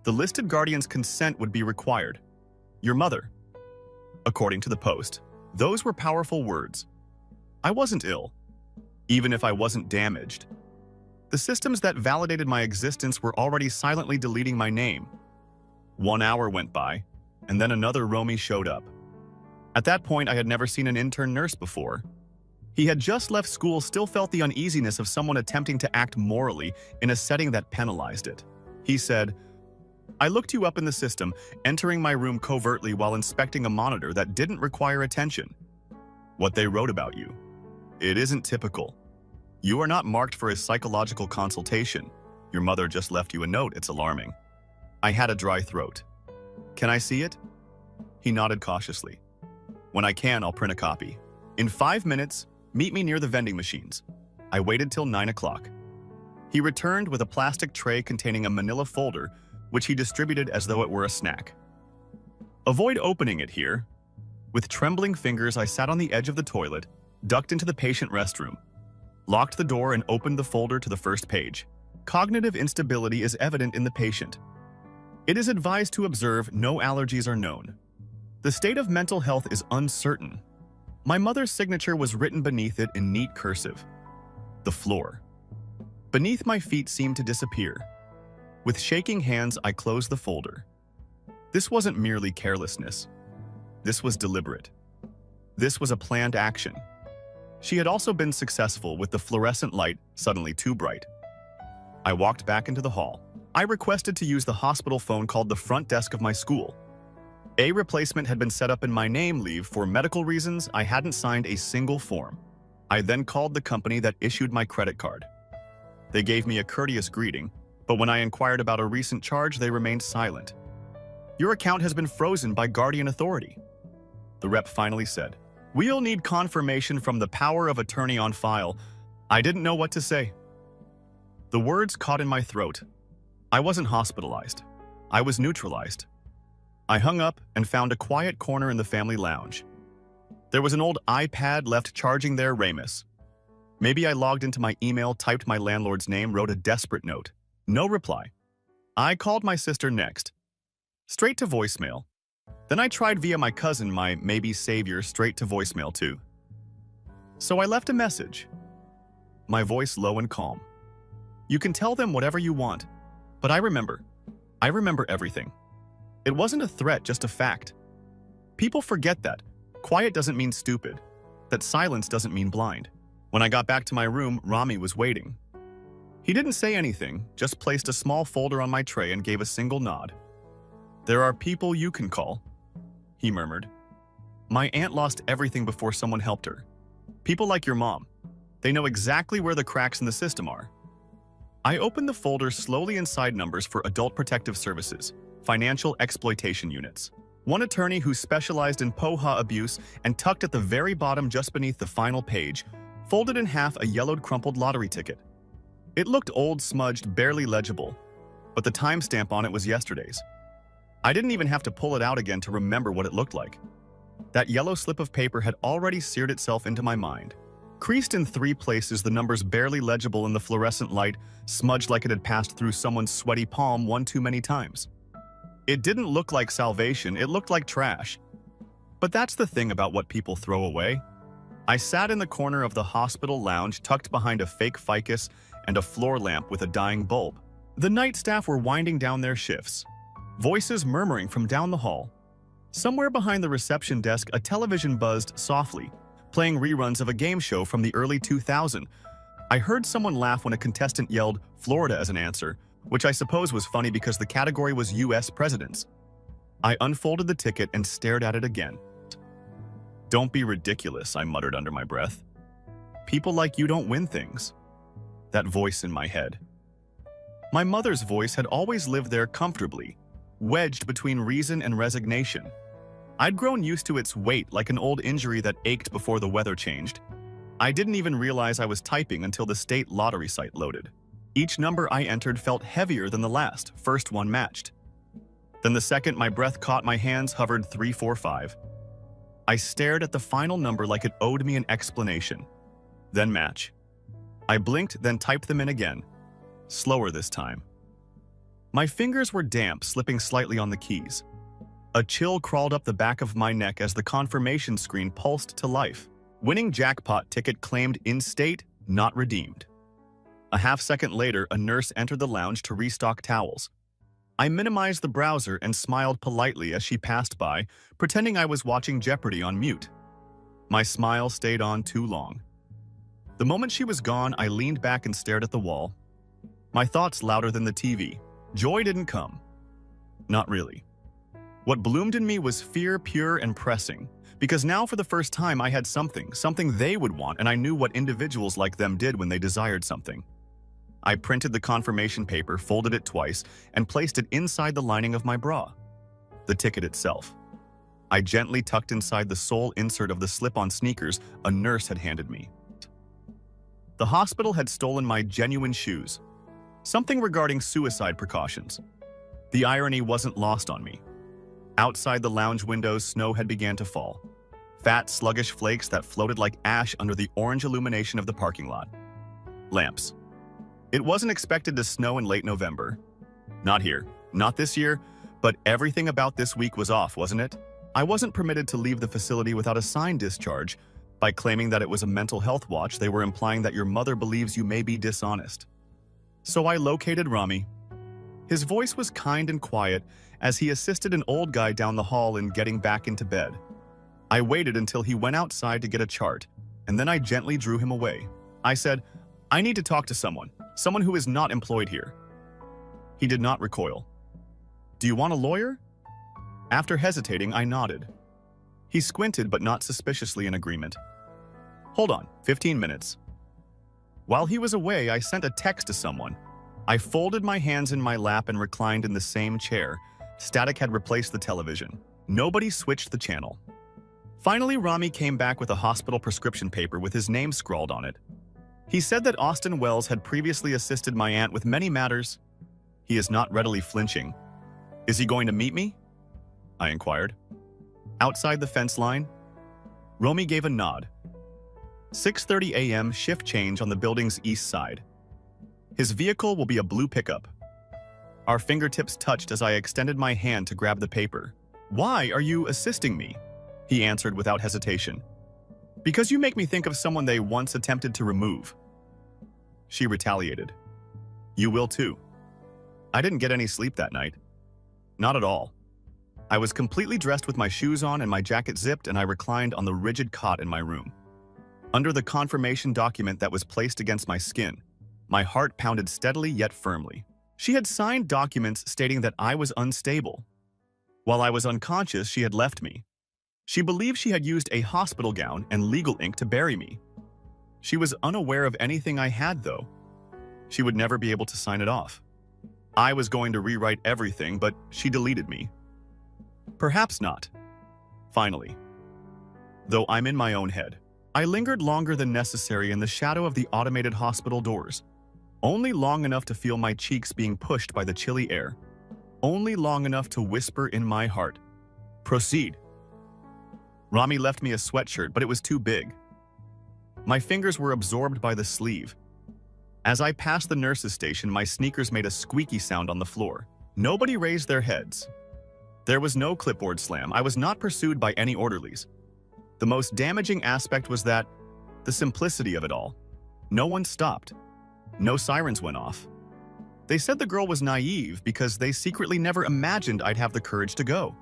"The listed guardian's consent would be required. Your mother." According to the post, those were powerful words. I wasn't ill, even if I wasn't damaged. The systems that validated my existence were already silently deleting my name. 1 hour went by, and then another roamie showed up. At that point, I had never seen an intern nurse before. He had just left school, still felt the uneasiness of someone attempting to act morally in a setting that penalized it. He said, "I looked you up in the system, entering my room covertly while inspecting a monitor that didn't require attention. What they wrote about you. It isn't typical. You are not marked for a psychological consultation. Your mother just left you a note. It's alarming." I had a dry throat. "Can I see it?" He nodded cautiously. "When I can, I'll print a copy. In 5 minutes, meet me near the vending machines." I waited till 9 o'clock. He returned with a plastic tray containing a manila folder, which he distributed as though it were a snack. "Avoid opening it here." With trembling fingers, I sat on the edge of the toilet, ducked into the patient restroom, locked the door and opened the folder to the first page. Cognitive instability is evident in the patient. It is advised to observe no allergies are known. The state of mental health is uncertain. My mother's signature was written beneath it in neat cursive. The floor. Beneath my feet seemed to disappear. With shaking hands, I closed the folder. This wasn't merely carelessness. This was deliberate. This was a planned action. She had also been successful with the fluorescent light suddenly too bright. I walked back into the hall. I requested to use the hospital phone called the front desk of my school. A replacement had been set up in my name. Leave for medical reasons. I hadn't signed a single form. I then called the company that issued my credit card. They gave me a courteous greeting, but when I inquired about a recent charge, they remained silent. "Your account has been frozen by Guardian Authority," the rep finally said. "We'll need confirmation from the power of attorney on file." I didn't know what to say. The words caught in my throat. I wasn't hospitalized. I was neutralized. I hung up and found a quiet corner in the family lounge. There was an old iPad left charging there, Ramus. Maybe I logged into my email, typed my landlord's name, wrote a desperate note. No reply. I called my sister next. Straight to voicemail. Then I tried via my cousin, my maybe savior, straight to voicemail too. So I left a message. My voice low and calm. "You can tell them whatever you want, but I remember. I remember everything." It wasn't a threat, just a fact. People forget that. Quiet doesn't mean stupid. That silence doesn't mean blind. When I got back to my room, Rami was waiting. He didn't say anything, just placed a small folder on my tray and gave a single nod. "There are people you can call," he murmured. "My aunt lost everything before someone helped her. People like your mom. They know exactly where the cracks in the system are." I opened the folder slowly. Inside numbers for Adult Protective Services, Financial Exploitation Units. One attorney who specialized in POHA abuse, and tucked at the very bottom just beneath the final page, folded in half a yellowed crumpled lottery ticket. It looked old, smudged, barely legible, but the timestamp on it was yesterday's. I didn't even have to pull it out again to remember what it looked like. That yellow slip of paper had already seared itself into my mind. Creased in 3 places, the numbers barely legible in the fluorescent light, smudged like it had passed through someone's sweaty palm one too many times. It didn't look like salvation, it looked like trash. But that's the thing about what people throw away. I sat in the corner of the hospital lounge, tucked behind a fake ficus and a floor lamp with a dying bulb. The night staff were winding down their shifts, voices murmuring from down the hall. Somewhere behind the reception desk, a television buzzed softly, playing reruns of a game show from the early 2000s. I heard someone laugh when a contestant yelled Florida as an answer, which I suppose was funny because the category was US presidents. I unfolded the ticket and stared at it again. "Don't be ridiculous," I muttered under my breath. "People like you don't win things." That voice in my head. My mother's voice had always lived there comfortably, wedged between reason and resignation. I'd grown used to its weight like an old injury that ached before the weather changed. I didn't even realize I was typing until the state lottery site loaded. Each number I entered felt heavier than the last, first one matched. Then the second my breath caught my hands hovered 345. I stared at the final number like it owed me an explanation. Then match. I blinked, then typed them in again. Slower this time. My fingers were damp, slipping slightly on the keys. A chill crawled up the back of my neck as the confirmation screen pulsed to life. Winning jackpot ticket claimed in state, not redeemed. A half-second later, a nurse entered the lounge to restock towels. I minimized the browser and smiled politely as she passed by, pretending I was watching Jeopardy on mute. My smile stayed on too long. The moment she was gone, I leaned back and stared at the wall. My thoughts louder than the TV. Joy didn't come. Not really. What bloomed in me was fear, pure and pressing, because now for the first time I had something they would want, and I knew what individuals like them did when they desired something. I printed the confirmation paper, folded it twice, and placed it inside the lining of my bra. The ticket itself. I gently tucked inside the sole insert of the slip-on sneakers a nurse had handed me. The hospital had stolen my genuine shoes. Something regarding suicide precautions. The irony wasn't lost on me. Outside the lounge windows, snow had begun to fall. Fat, sluggish flakes that floated like ash under the orange illumination of the parking lot. Lamps. It wasn't expected to snow in late November. Not here, not this year, but everything about this week was off, wasn't it? I wasn't permitted to leave the facility without a signed discharge. By claiming that it was a mental health watch, they were implying that your mother believes you may be dishonest. So I located Rami. His voice was kind and quiet as he assisted an old guy down the hall in getting back into bed. I waited until he went outside to get a chart, and then I gently drew him away. I said, "I need to talk to someone who is not employed here." He did not recoil. "Do you want a lawyer?" After hesitating, I nodded. He squinted, but not suspiciously in agreement. "Hold on, 15 minutes. While he was away, I sent a text to someone. I folded my hands in my lap and reclined in the same chair. Static had replaced the television. Nobody switched the channel. Finally, Rami came back with a hospital prescription paper with his name scrawled on it. He said that Austin Wells had previously assisted my aunt with many matters. He is not readily flinching. "Is he going to meet me?" I inquired. Outside the fence line? Romy gave a nod. 6:30 a.m. shift change on the building's east side. His vehicle will be a blue pickup. Our fingertips touched as I extended my hand to grab the paper. "Why are you assisting me?" He answered without hesitation. "Because you make me think of someone they once attempted to remove." She retaliated. "You will too." I didn't get any sleep that night. Not at all. I was completely dressed with my shoes on and my jacket zipped, and I reclined on the rigid cot in my room. Under the confirmation document that was placed against my skin, my heart pounded steadily yet firmly. She had signed documents stating that I was unstable. While I was unconscious, she had left me. She believed she had used a hospital gown and legal ink to bury me. She was unaware of anything I had, though. She would never be able to sign it off. I was going to rewrite everything, but she deleted me. Perhaps not. Finally. Though I'm in my own head. I lingered longer than necessary in the shadow of the automated hospital doors. Only long enough to feel my cheeks being pushed by the chilly air. only long enough to whisper in my heart, "Proceed." Rami left me a sweatshirt, but it was too big. My fingers were absorbed by the sleeve. As I passed the nurse's station, my sneakers made a squeaky sound on the floor. Nobody raised their heads. There was no clipboard slam. I was not pursued by any orderlies. The most damaging aspect was that the simplicity of it all. No one stopped. No sirens went off. They said the girl was naive because they secretly never imagined I'd have the courage to go.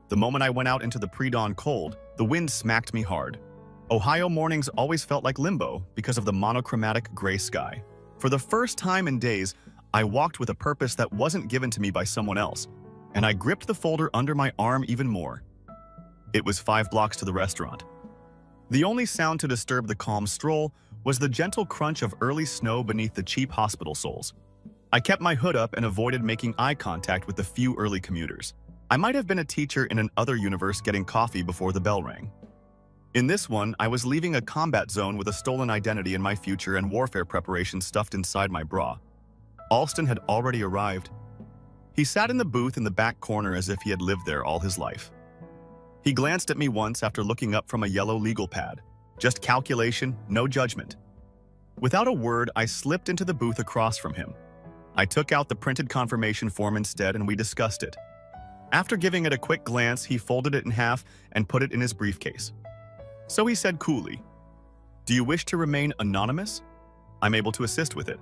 The moment I went out into the pre-dawn cold, the wind smacked me hard. Ohio mornings always felt like limbo because of the monochromatic gray sky. For the first time in days, I walked with a purpose that wasn't given to me by someone else, and I gripped the folder under my arm even more. It was 5 blocks to the restaurant. The only sound to disturb the calm stroll was the gentle crunch of early snow beneath the cheap hospital soles. I kept my hood up and avoided making eye contact with the few early commuters. I might have been a teacher in another universe getting coffee before the bell rang. In this one, I was leaving a combat zone with a stolen identity in my future and warfare preparation stuffed inside my bra. Alston had already arrived. He sat in the booth in the back corner as if he had lived there all his life. He glanced at me once after looking up from a yellow legal pad. Just calculation, no judgment. Without a word, I slipped into the booth across from him. I took out the printed confirmation form instead and we discussed it. After giving it a quick glance, he folded it in half and put it in his briefcase. So he said coolly, "Do you wish to remain anonymous? I'm able to assist with it.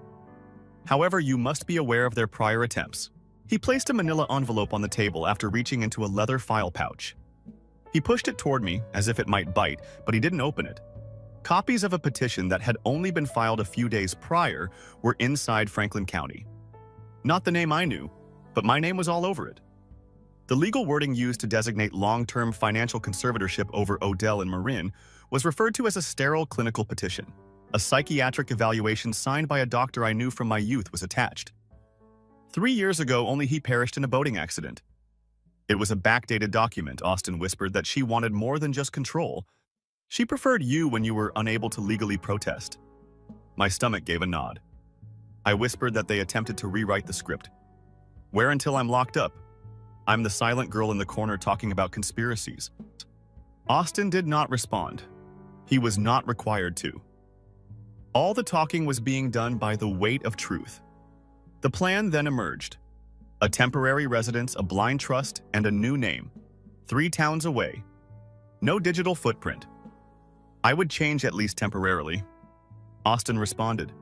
However, you must be aware of their prior attempts." He placed a manila envelope on the table after reaching into a leather file pouch. He pushed it toward me as if it might bite, but he didn't open it. Copies of a petition that had only been filed a few days prior were inside Franklin County. Not the name I knew, but my name was all over it. The legal wording used to designate long-term financial conservatorship over Odell and Marin was referred to as a sterile clinical petition. A psychiatric evaluation signed by a doctor I knew from my youth was attached. 3 years ago, only he perished in a boating accident. It was a backdated document. Austin whispered that she wanted more than just control. She preferred you when you were unable to legally protest. My stomach gave a nod. I whispered that they attempted to rewrite the script. Where until I'm locked up? I'm the silent girl in the corner talking about conspiracies. Austin did not respond. He was not required to. All the talking was being done by the weight of truth. The plan then emerged. A temporary residence, a blind trust, and a new name. 3 towns away. No digital footprint. I would change at least temporarily. Austin responded,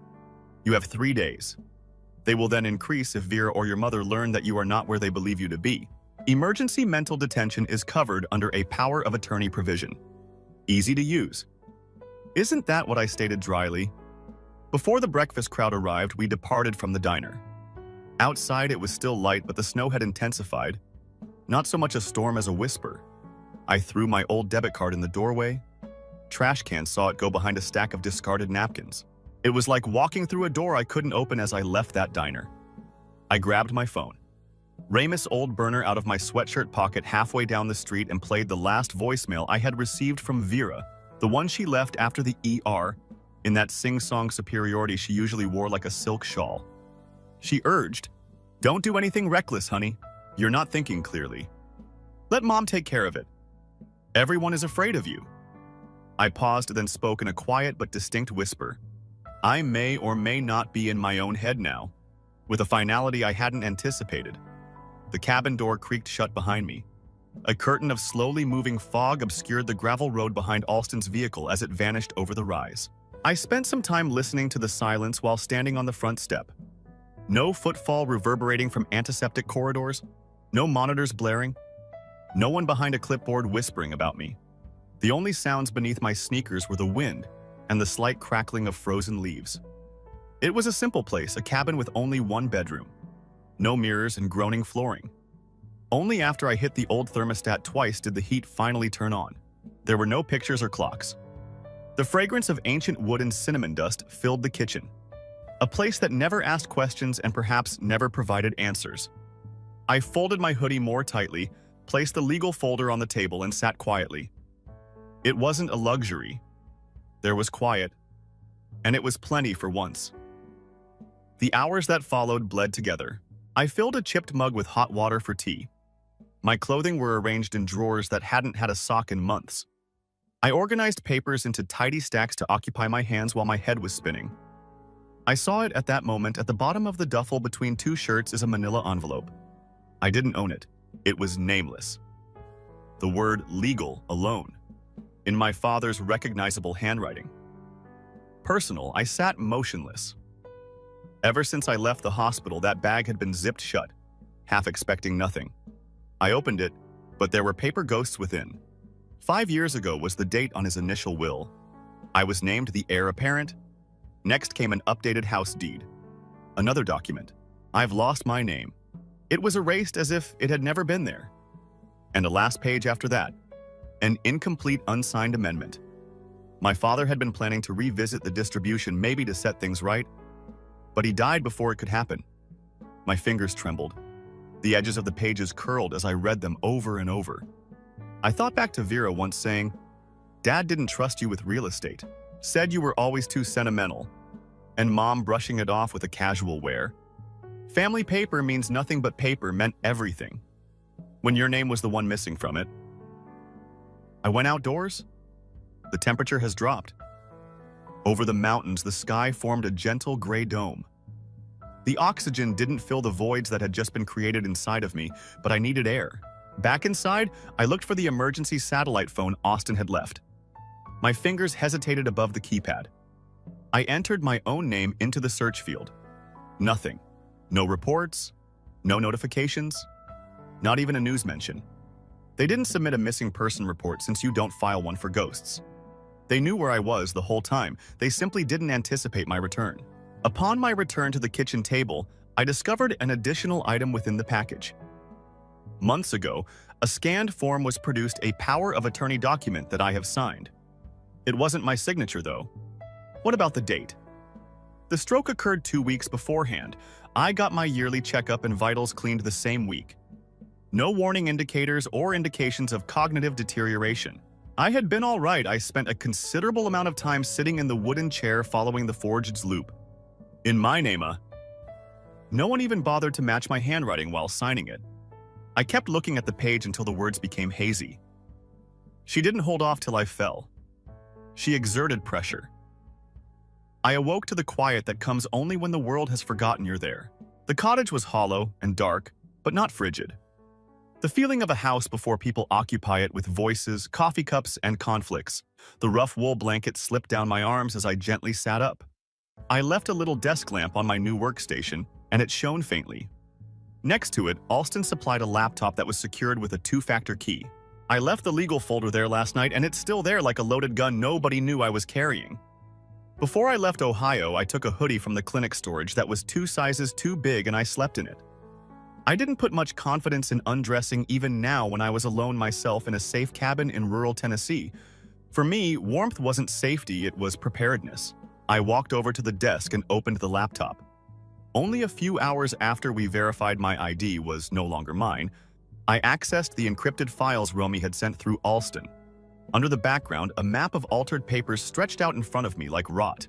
"You have 3 days. They will then increase if Vera or your mother learn that you are not where they believe you to be. Emergency mental detention is covered under a power of attorney provision. Easy to use." Isn't that what I stated dryly? Before the breakfast crowd arrived, we departed from the diner. Outside, it was still light, but the snow had intensified. Not so much a storm as a whisper. I threw my old debit card in the doorway. Trash cans saw it go behind a stack of discarded napkins. It was like walking through a door I couldn't open as I left that diner. I grabbed my phone. Ramus' old burner out of my sweatshirt pocket halfway down the street and played the last voicemail I had received from Vera, the one she left after the ER, in that sing-song superiority she usually wore like a silk shawl. She urged, "Don't do anything reckless, honey. You're not thinking clearly. Let Mom take care of it. Everyone is afraid of you." I paused, then spoke in a quiet but distinct whisper. I may or may not be in my own head now, with a finality I hadn't anticipated. The cabin door creaked shut behind me. A curtain of slowly moving fog obscured the gravel road behind Alston's vehicle as it vanished over the rise. I spent some time listening to the silence while standing on the front step. No footfall reverberating from antiseptic corridors, no monitors blaring, no one behind a clipboard whispering about me. The only sounds beneath my sneakers were the wind and the slight crackling of frozen leaves. It was a simple place, a cabin with only 1 bedroom. No mirrors and groaning flooring. Only after I hit the old thermostat twice did the heat finally turn on. There were no pictures or clocks. The fragrance of ancient wood and cinnamon dust filled the kitchen. A place that never asked questions and perhaps never provided answers. I folded my hoodie more tightly, placed the legal folder on the table, and sat quietly. It wasn't a luxury. There was quiet, and it was plenty for once. The hours that followed bled together. I filled a chipped mug with hot water for tea. My clothing were arranged in drawers that hadn't had a sock in months. I organized papers into tidy stacks to occupy my hands while my head was spinning. I saw it at that moment. At the bottom of the duffel between two shirts is a manila envelope. I didn't own it. It was nameless. The word legal alone, in my father's recognizable handwriting. Personal, I sat motionless. Ever since I left the hospital, that bag had been zipped shut, half expecting nothing. I opened it, but there were paper ghosts within. 5 years ago was the date on his initial will. I was named the heir apparent. Next came an updated house deed. Another document. I've lost my name. It was erased as if it had never been there. And a last page after that. An incomplete unsigned amendment. My father had been planning to revisit the distribution, maybe to set things right, but he died before it could happen. My fingers trembled. The edges of the pages curled as I read them over and over. I thought back to Vera once saying, "Dad didn't trust you with real estate. Said you were always too sentimental." And Mom brushing it off with a casual wear. Family paper means nothing, but paper meant everything. When your name was the one missing from it. I went outdoors. The temperature has dropped. Over the mountains, the sky formed a gentle gray dome. The oxygen didn't fill the voids that had just been created inside of me, but I needed air. Back inside, I looked for the emergency satellite phone Austin had left. My fingers hesitated above the keypad. I entered my own name into the search field. Nothing. No reports, no notifications, not even a news mention. They didn't submit a missing person report since you don't file one for ghosts. They knew where I was the whole time. They simply didn't anticipate my return. Upon my return to the kitchen table, I discovered an additional item within the package. Months ago, a scanned form was produced, a power of attorney document that I have signed. It wasn't my signature, though. What about the date? The stroke occurred 2 weeks beforehand. I got my yearly checkup and vitals cleaned the same week. No warning indicators or indications of cognitive deterioration. I had been all right. I spent a considerable amount of time sitting in the wooden chair following the forged loop. In my name, no one even bothered to match my handwriting while signing it. I kept looking at the page until the words became hazy. She didn't hold off till I fell. She exerted pressure. I awoke to the quiet that comes only when the world has forgotten you're there. The cottage was hollow and dark, but not frigid. The feeling of a house before people occupy it, with voices, coffee cups, and conflicts. The rough wool blanket slipped down my arms as I gently sat up. I left a little desk lamp on my new workstation, and it shone faintly. Next to it, Alston supplied a laptop that was secured with a 2-factor key. I left the legal folder there last night, and it's still there like a loaded gun nobody knew I was carrying. Before I left Ohio, I took a hoodie from the clinic storage that was 2 sizes too big, and I slept in it. I didn't put much confidence in undressing even now when I was alone myself in a safe cabin in rural Tennessee. For me, warmth wasn't safety, it was preparedness. I walked over to the desk and opened the laptop. Only a few hours after we verified my ID was no longer mine, I accessed the encrypted files Romy had sent through Alston. Under the background, a map of altered papers stretched out in front of me like rot.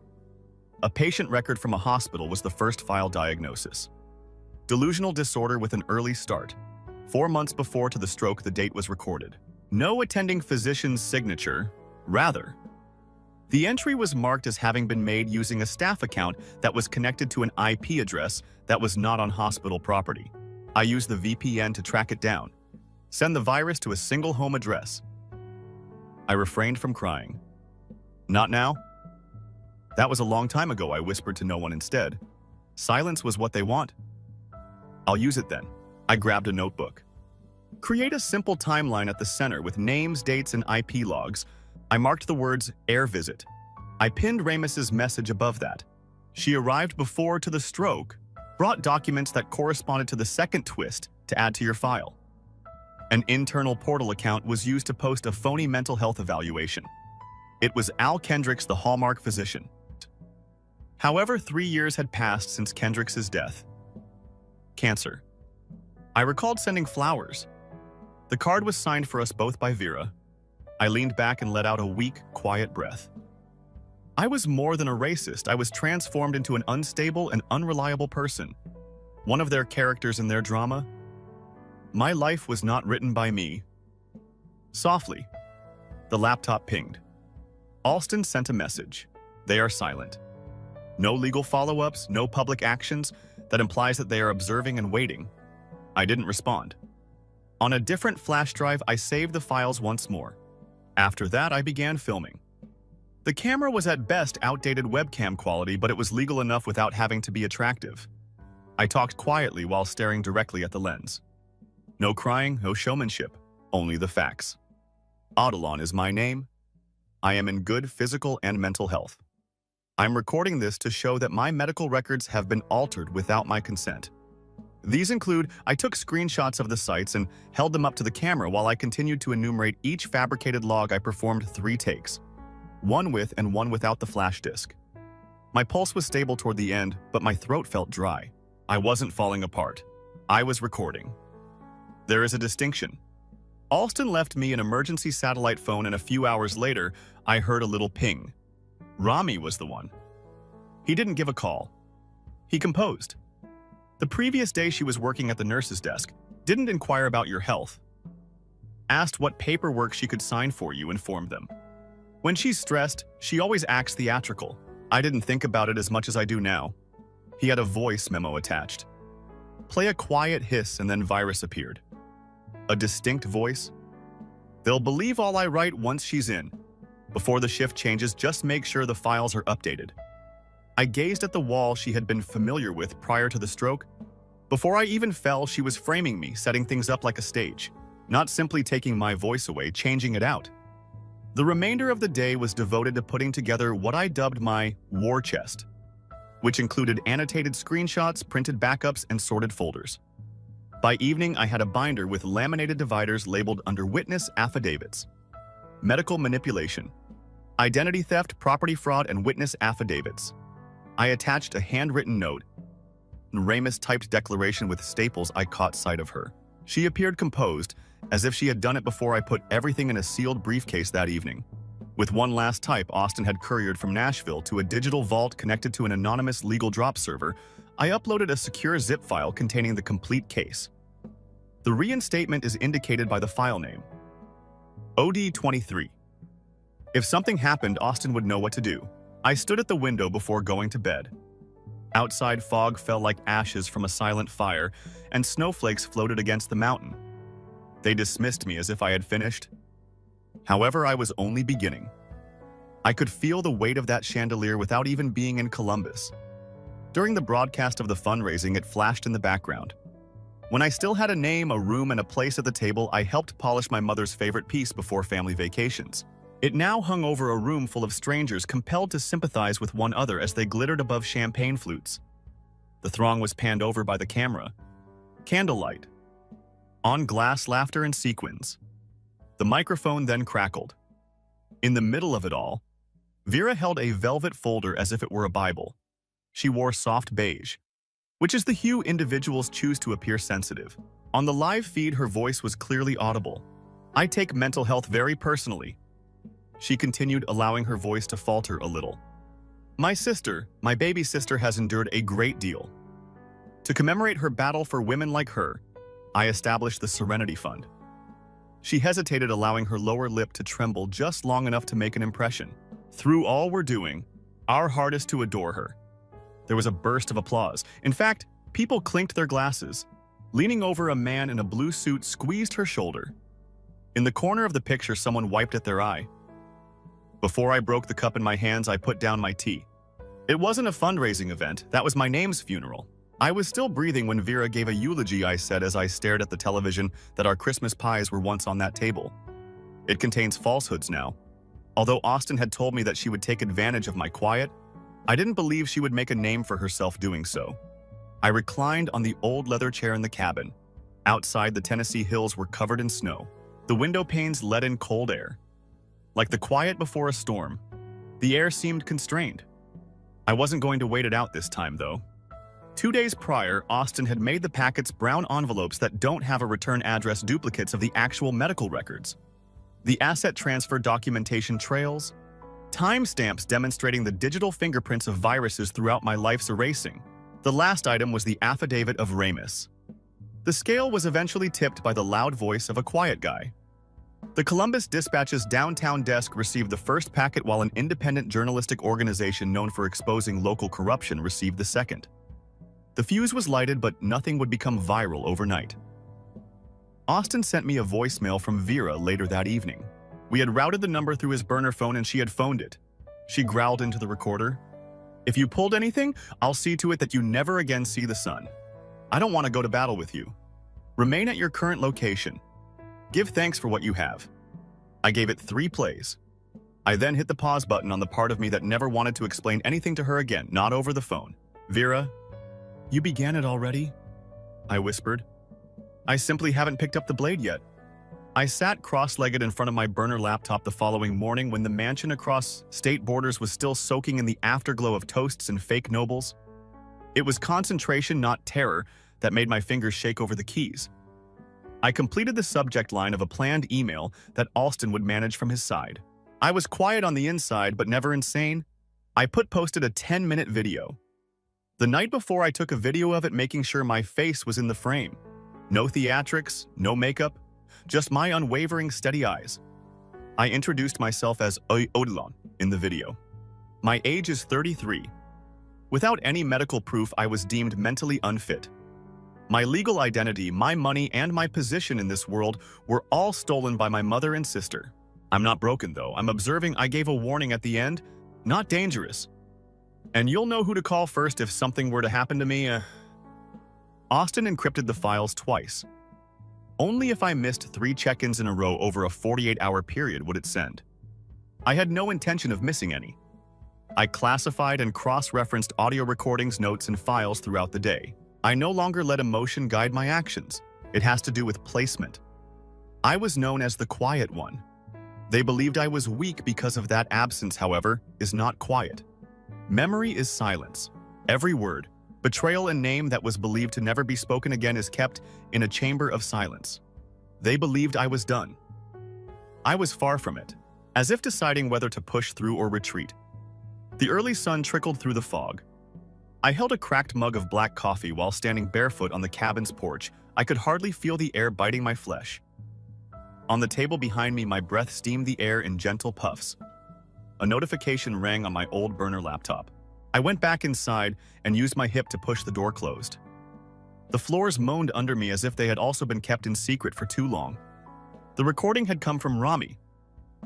A patient record from a hospital was the first file diagnosis. Delusional disorder with an early start. 4 months before to the stroke, the date was recorded. No attending physician's signature, rather. The entry was marked as having been made using a staff account that was connected to an IP address that was not on hospital property. I used the VPN to track it down, send the virus to a single home address. I refrained from crying. Not now? That was a long time ago, I whispered to no one instead. Silence was what they want. I'll use it then. I grabbed a notebook. Create a simple timeline at the center with names, dates, and IP logs. I marked the words air visit. I pinned Rames's message above that. She arrived before to the stroke, brought documents that corresponded to the second twist to add to your file. An internal portal account was used to post a phony mental health evaluation. It was Al Kendricks, the hallmark physician. However, 3 years had passed since Kendricks's death. Cancer. I recalled sending flowers. The card was signed for us both by Vera. I leaned back and let out a weak, quiet breath. I was more than a racist. I was transformed into an unstable and unreliable person. one of their characters in their drama? My life was not written by me. Softly, the laptop pinged. Alston sent a message. They are silent. No legal follow-ups, no public actions. That implies that they are observing and waiting. I didn't respond. On a different flash drive, I saved the files once more. After that, I began filming. The camera was at best outdated webcam quality, but it was legal enough without having to be attractive. I talked quietly while staring directly at the lens. No crying, no showmanship, only the facts. Audilon is my name. I am in good physical and mental health. I'm recording this to show that my medical records have been altered without my consent. These include, I took screenshots of the sites and held them up to the camera while I continued to enumerate each fabricated log. I performed 3 takes, one with and one without the flash disk. My pulse was stable toward the end, but my throat felt dry. I wasn't falling apart. I was recording. There is a distinction. Alston left me an emergency satellite phone, and a few hours later, I heard a little ping. Rami was the one. He didn't give a call. He composed. The previous day she was working at the nurse's desk, didn't inquire about your health. Asked what paperwork she could sign for you, informed them. When she's stressed, she always acts theatrical. I didn't think about it as much as I do now. He had a voice memo attached. Play a quiet hiss and then virus appeared. A distinct voice. They'll believe all I write once she's in. Before the shift changes, just make sure the files are updated. I gazed at the wall she had been familiar with prior to the stroke. Before I even fell, she was framing me, setting things up like a stage. Not simply taking my voice away, changing it out. The remainder of the day was devoted to putting together what I dubbed my war chest, which included annotated screenshots, printed backups, and sorted folders. By evening, I had a binder with laminated dividers labeled under witness affidavits. Medical manipulation, identity theft, property fraud, and witness affidavits. I attached a handwritten note. Ramus typed declaration with staples. I caught sight of her. She appeared composed, as if she had done it before. I put everything in a sealed briefcase that evening. With one last type Austin had couriered from Nashville to a digital vault connected to an anonymous legal drop server, I uploaded a secure zip file containing the complete case. The reinstatement is indicated by the file name. OD23. If something happened, Austin would know what to do. I stood at the window before going to bed. Outside, fog fell like ashes from a silent fire, and snowflakes floated against the mountain. They dismissed me as if I had finished. However, I was only beginning. I could feel the weight of that chandelier without even being in Columbus. During the broadcast of the fundraising, it flashed in the background. When I still had a name, a room, and a place at the table, I helped polish my mother's favorite piece before family vacations. It now hung over a room full of strangers compelled to sympathize with one another as they glittered above champagne flutes. The throng was panned over by the camera. Candlelight. On glass, laughter, and sequins. The microphone then crackled. In the middle of it all, Vera held a velvet folder as if it were a Bible. She wore soft beige, which is the hue individuals choose to appear sensitive. On the live feed, her voice was clearly audible. I take mental health very personally. She continued, allowing her voice to falter a little. My sister, my baby sister, has endured a great deal. To commemorate her battle for women like her, I established the Serenity Fund. She hesitated, allowing her lower lip to tremble just long enough to make an impression. Through all we're doing, our hardest to adore her. There was a burst of applause. In fact, people clinked their glasses. Leaning over, a man in a blue suit squeezed her shoulder. In the corner of the picture, someone wiped at their eye. Before I broke the cup in my hands, I put down my tea. It wasn't a fundraising event. That was my name's funeral. I was still breathing when Vera gave a eulogy, I said as I stared at the television, that our Christmas pies were once on that table. It contains falsehoods now. Although Austin had told me that she would take advantage of my quiet, I didn't believe she would make a name for herself doing so. I reclined on the old leather chair in the cabin. Outside, the Tennessee hills were covered in snow. The window panes let in cold air. Like the quiet before a storm, the air seemed constrained. I wasn't going to wait it out this time, though. 2 days prior, Austin had made the packets brown envelopes that don't have a return address, duplicates of the actual medical records. The asset transfer documentation trails, timestamps demonstrating the digital fingerprints of viruses throughout my life's erasing. The last item was the affidavit of Ramus. The scale was eventually tipped by the loud voice of a quiet guy. The Columbus Dispatch's downtown desk received the first packet while an independent journalistic organization known for exposing local corruption received the second. The fuse was lighted, but nothing would become viral overnight. Austin sent me a voicemail from Vera later that evening. We had routed the number through his burner phone and she had phoned it. She growled into the recorder, "If you pulled anything, I'll see to it that you never again see the sun. I don't want to go to battle with you. Remain at your current location. Give thanks for what you have." I gave it 3 plays. I then hit the pause button on the part of me that never wanted to explain anything to her again, not over the phone. "Vera, you began it already?" I whispered. "I simply haven't picked up the blade yet." I sat cross-legged in front of my burner laptop the following morning when the mansion across state borders was still soaking in the afterglow of toasts and fake nobles. It was concentration, not terror, that made my fingers shake over the keys. I completed the subject line of a planned email that Alston would manage from his side. I was quiet on the inside, but never insane. I posted a 10-minute video. The night before, I took a video of it, making sure my face was in the frame. No theatrics, no makeup, just my unwavering, steady eyes. I introduced myself as Odilon in the video. My age is 33. Without any medical proof, I was deemed mentally unfit. My legal identity, my money, and my position in this world were all stolen by my mother and sister. I'm not broken, though. I'm observing. I gave a warning at the end. Not dangerous. And you'll know who to call first if something were to happen to me. Austin encrypted the files twice. Only if I missed 3 check-ins in a row over a 48-hour period would it send. I had no intention of missing any. I classified and cross-referenced audio recordings, notes, and files throughout the day. I no longer let emotion guide my actions. It has to do with placement. I was known as the quiet one. They believed I was weak because of that. Absence, however, is not quiet. Memory is silence. Every word, betrayal, and name that was believed to never be spoken again is kept in a chamber of silence. They believed I was done. I was far from it, as if deciding whether to push through or retreat. The early sun trickled through the fog. I held a cracked mug of black coffee while standing barefoot on the cabin's porch. I could hardly feel the air biting my flesh. On the table behind me, my breath steamed the air in gentle puffs. A notification rang on my old burner laptop. I went back inside and used my hip to push the door closed. The floors moaned under me as if they had also been kept in secret for too long. The recording had come from Rami.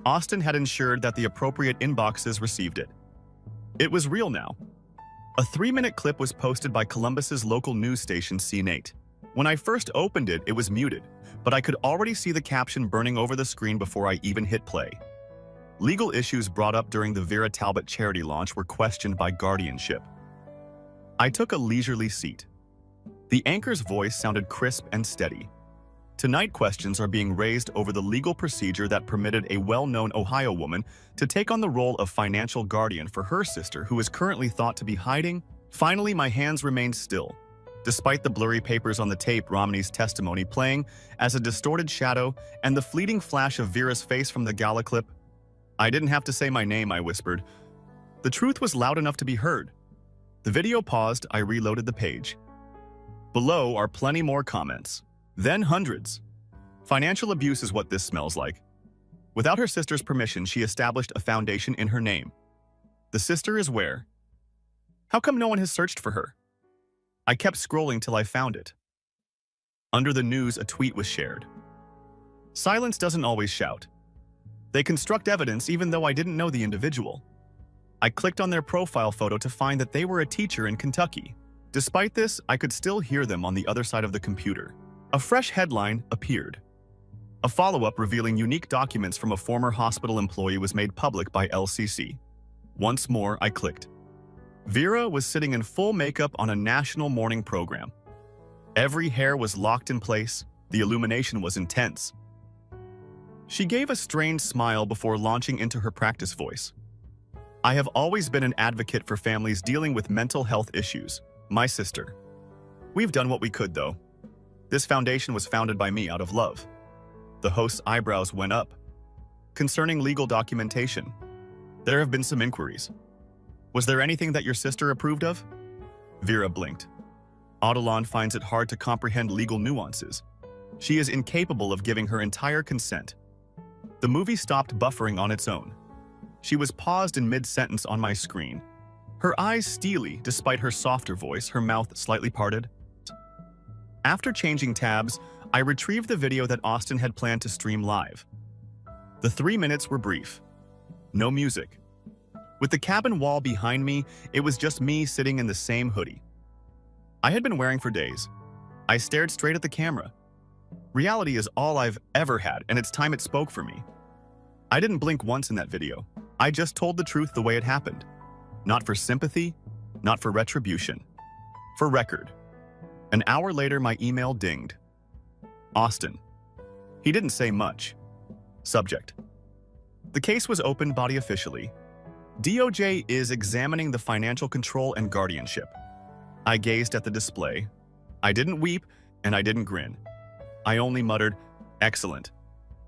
Austin had ensured that the appropriate inboxes received it. It was real now. A 3-minute clip was posted by Columbus's local news station, CN8. When I first opened it, it was muted, but I could already see the caption burning over the screen before I even hit play. Legal issues brought up during the Vera Talbot charity launch were questioned by guardianship. I took a leisurely seat. The anchor's voice sounded crisp and steady. Tonight, questions are being raised over the legal procedure that permitted a well-known Ohio woman to take on the role of financial guardian for her sister, who is currently thought to be hiding. Finally, my hands remained still. Despite the blurry papers on the tape, Romney's testimony playing as a distorted shadow and the fleeting flash of Vera's face from the gala clip. "I didn't have to say my name," I whispered. The truth was loud enough to be heard. The video paused. I reloaded the page. Below are plenty more comments. Then hundreds. Financial abuse is what this smells like. Without her sister's permission, she established a foundation in her name. The sister is where? How come no one has searched for her? I kept scrolling till I found it. Under the news, a tweet was shared. Silence doesn't always shout. They construct evidence even though I didn't know the individual. I clicked on their profile photo to find that they were a teacher in Kentucky. Despite this, I could still hear them on the other side of the computer. A fresh headline appeared. A follow-up revealing unique documents from a former hospital employee was made public by LCC. Once more, I clicked. Vera was sitting in full makeup on a national morning program. Every hair was locked in place. The illumination was intense. She gave a strained smile before launching into her practice voice. I have always been an advocate for families dealing with mental health issues. My sister. We've done what we could, though. This foundation was founded by me out of love. The host's eyebrows went up. Concerning legal documentation, there have been some inquiries. Was there anything that your sister approved of? Vera blinked. Adelan finds it hard to comprehend legal nuances. She is incapable of giving her entire consent. The movie stopped buffering on its own. She was paused in mid-sentence on my screen. Her eyes steely despite her softer voice, her mouth slightly parted. After changing tabs, I retrieved the video that Austin had planned to stream live. The 3 minutes were brief. No music. With the cabin wall behind me, it was just me sitting in the same hoodie I had been wearing for days. I stared straight at the camera. Reality is all I've ever had, and it's time it spoke for me. I didn't blink once in that video. I just told the truth the way it happened. Not for sympathy, not for retribution. For record. An hour later, my email dinged. Austin. He didn't say much. Subject. The case was opened body officially. DOJ is examining the financial control and guardianship. I gazed at the display. I didn't weep, and I didn't grin. I only muttered, "Excellent.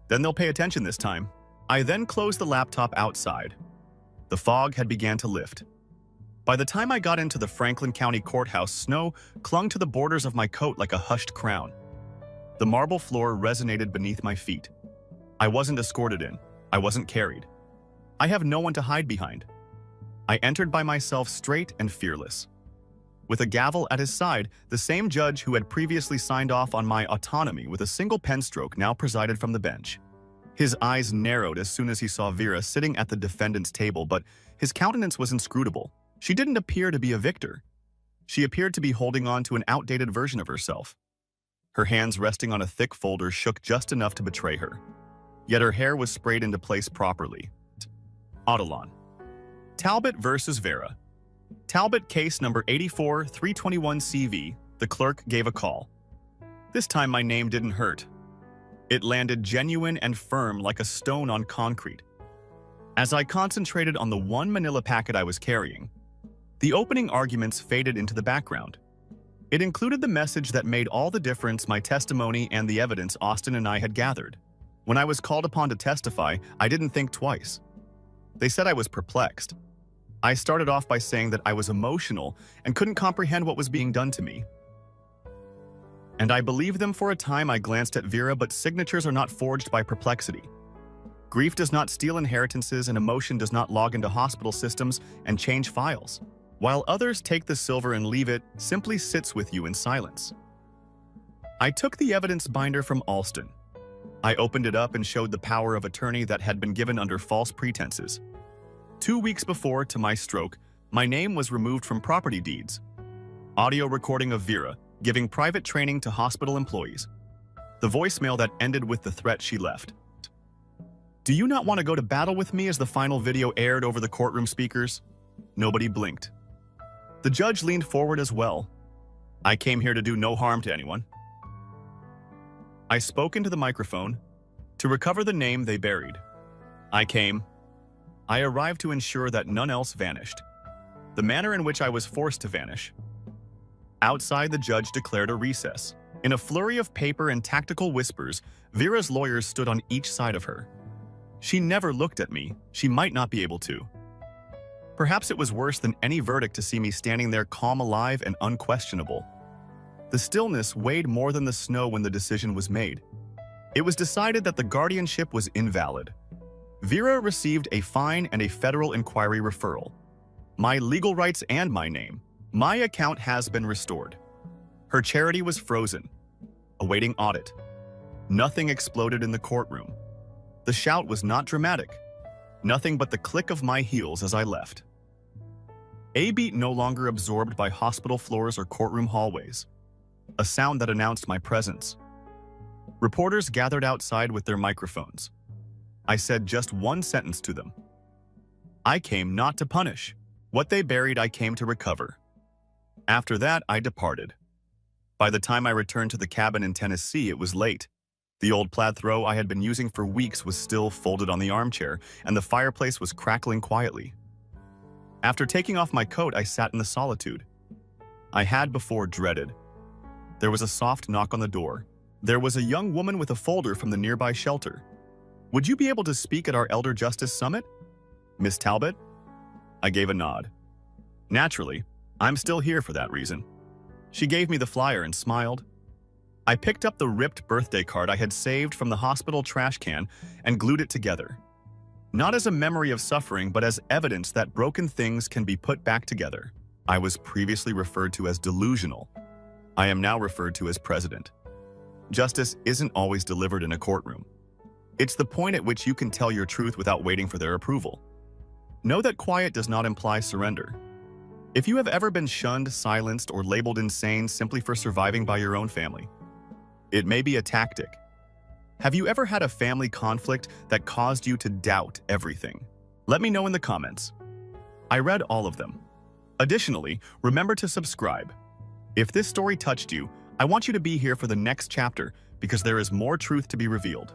Then they'll pay attention this time." I then closed the laptop outside. The fog had begun to lift. By the time I got into the Franklin County Courthouse, snow clung to the borders of my coat like a hushed crown. The marble floor resonated beneath my feet. I wasn't escorted in. I wasn't carried. I have no one to hide behind. I entered by myself, straight and fearless. With a gavel at his side, the same judge who had previously signed off on my autonomy with a single pen stroke now presided from the bench. His eyes narrowed as soon as he saw Vera sitting at the defendant's table, but his countenance was inscrutable. She didn't appear to be a victor. She appeared to be holding on to an outdated version of herself. Her hands resting on a thick folder shook just enough to betray her. Yet her hair was sprayed into place properly. Adelan. Talbot versus Vera. Talbot case number 84321CV. The clerk gave a call. This time my name didn't hurt. It landed genuine and firm like a stone on concrete. As I concentrated on the one manila packet I was carrying, the opening arguments faded into the background. It included the message that made all the difference: my testimony and the evidence Austin and I had gathered. When I was called upon to testify, I didn't think twice. They said I was perplexed. I started off by saying that I was emotional and couldn't comprehend what was being done to me. And I believed them for a time. I glanced at Vera, but signatures are not forged by perplexity. Grief does not steal inheritances, and emotion does not log into hospital systems and change files. While others take the silver and leave it, simply sits with you in silence. I took the evidence binder from Alston. I opened it up and showed the power of attorney that had been given under false pretenses. 2 weeks before, to my stroke, my name was removed from property deeds. Audio recording of Vera giving private training to hospital employees. The voicemail that ended with the threat she left. "Do you not want to go to battle with me?" as the final video aired over the courtroom speakers. Nobody blinked. The judge leaned forward as well. "I came here to do no harm to anyone." I spoke into the microphone to recover the name they buried. I arrived to ensure that none else vanished. The manner in which I was forced to vanish. Outside, the judge declared a recess. In a flurry of paper and tactical whispers, Vera's lawyers stood on each side of her. She never looked at me. She might not be able to. Perhaps it was worse than any verdict to see me standing there calm, alive, and unquestionable. The stillness weighed more than the snow when the decision was made. It was decided that the guardianship was invalid. Vera received a fine and a federal inquiry referral. My legal rights and my name. My account has been restored. Her charity was frozen, awaiting audit. Nothing exploded in the courtroom. The shout was not dramatic. Nothing but the click of my heels as I left. A beat no longer absorbed by hospital floors or courtroom hallways. A sound that announced my presence. Reporters gathered outside with their microphones. I said just one sentence to them. I came not to punish. What they buried, I came to recover. After that, I departed. By the time I returned to the cabin in Tennessee, it was late. The old plaid throw I had been using for weeks was still folded on the armchair, and the fireplace was crackling quietly. After taking off my coat, I sat in the solitude I had before dreaded. There was a soft knock on the door. There was a young woman with a folder from the nearby shelter. "Would you be able to speak at our Elder Justice Summit, Miss Talbot?" I gave a nod. Naturally, I'm still here for that reason. She gave me the flyer and smiled. I picked up the ripped birthday card I had saved from the hospital trash can and glued it together. Not as a memory of suffering, but as evidence that broken things can be put back together. I was previously referred to as delusional. I am now referred to as president. Justice isn't always delivered in a courtroom. It's the point at which you can tell your truth without waiting for their approval. Know that quiet does not imply surrender. If you have ever been shunned, silenced, or labeled insane simply for surviving by your own family, it may be a tactic. Have you ever had a family conflict that caused you to doubt everything? Let me know in the comments. I read all of them. Additionally, remember to subscribe. If this story touched you, I want you to be here for the next chapter because there is more truth to be revealed.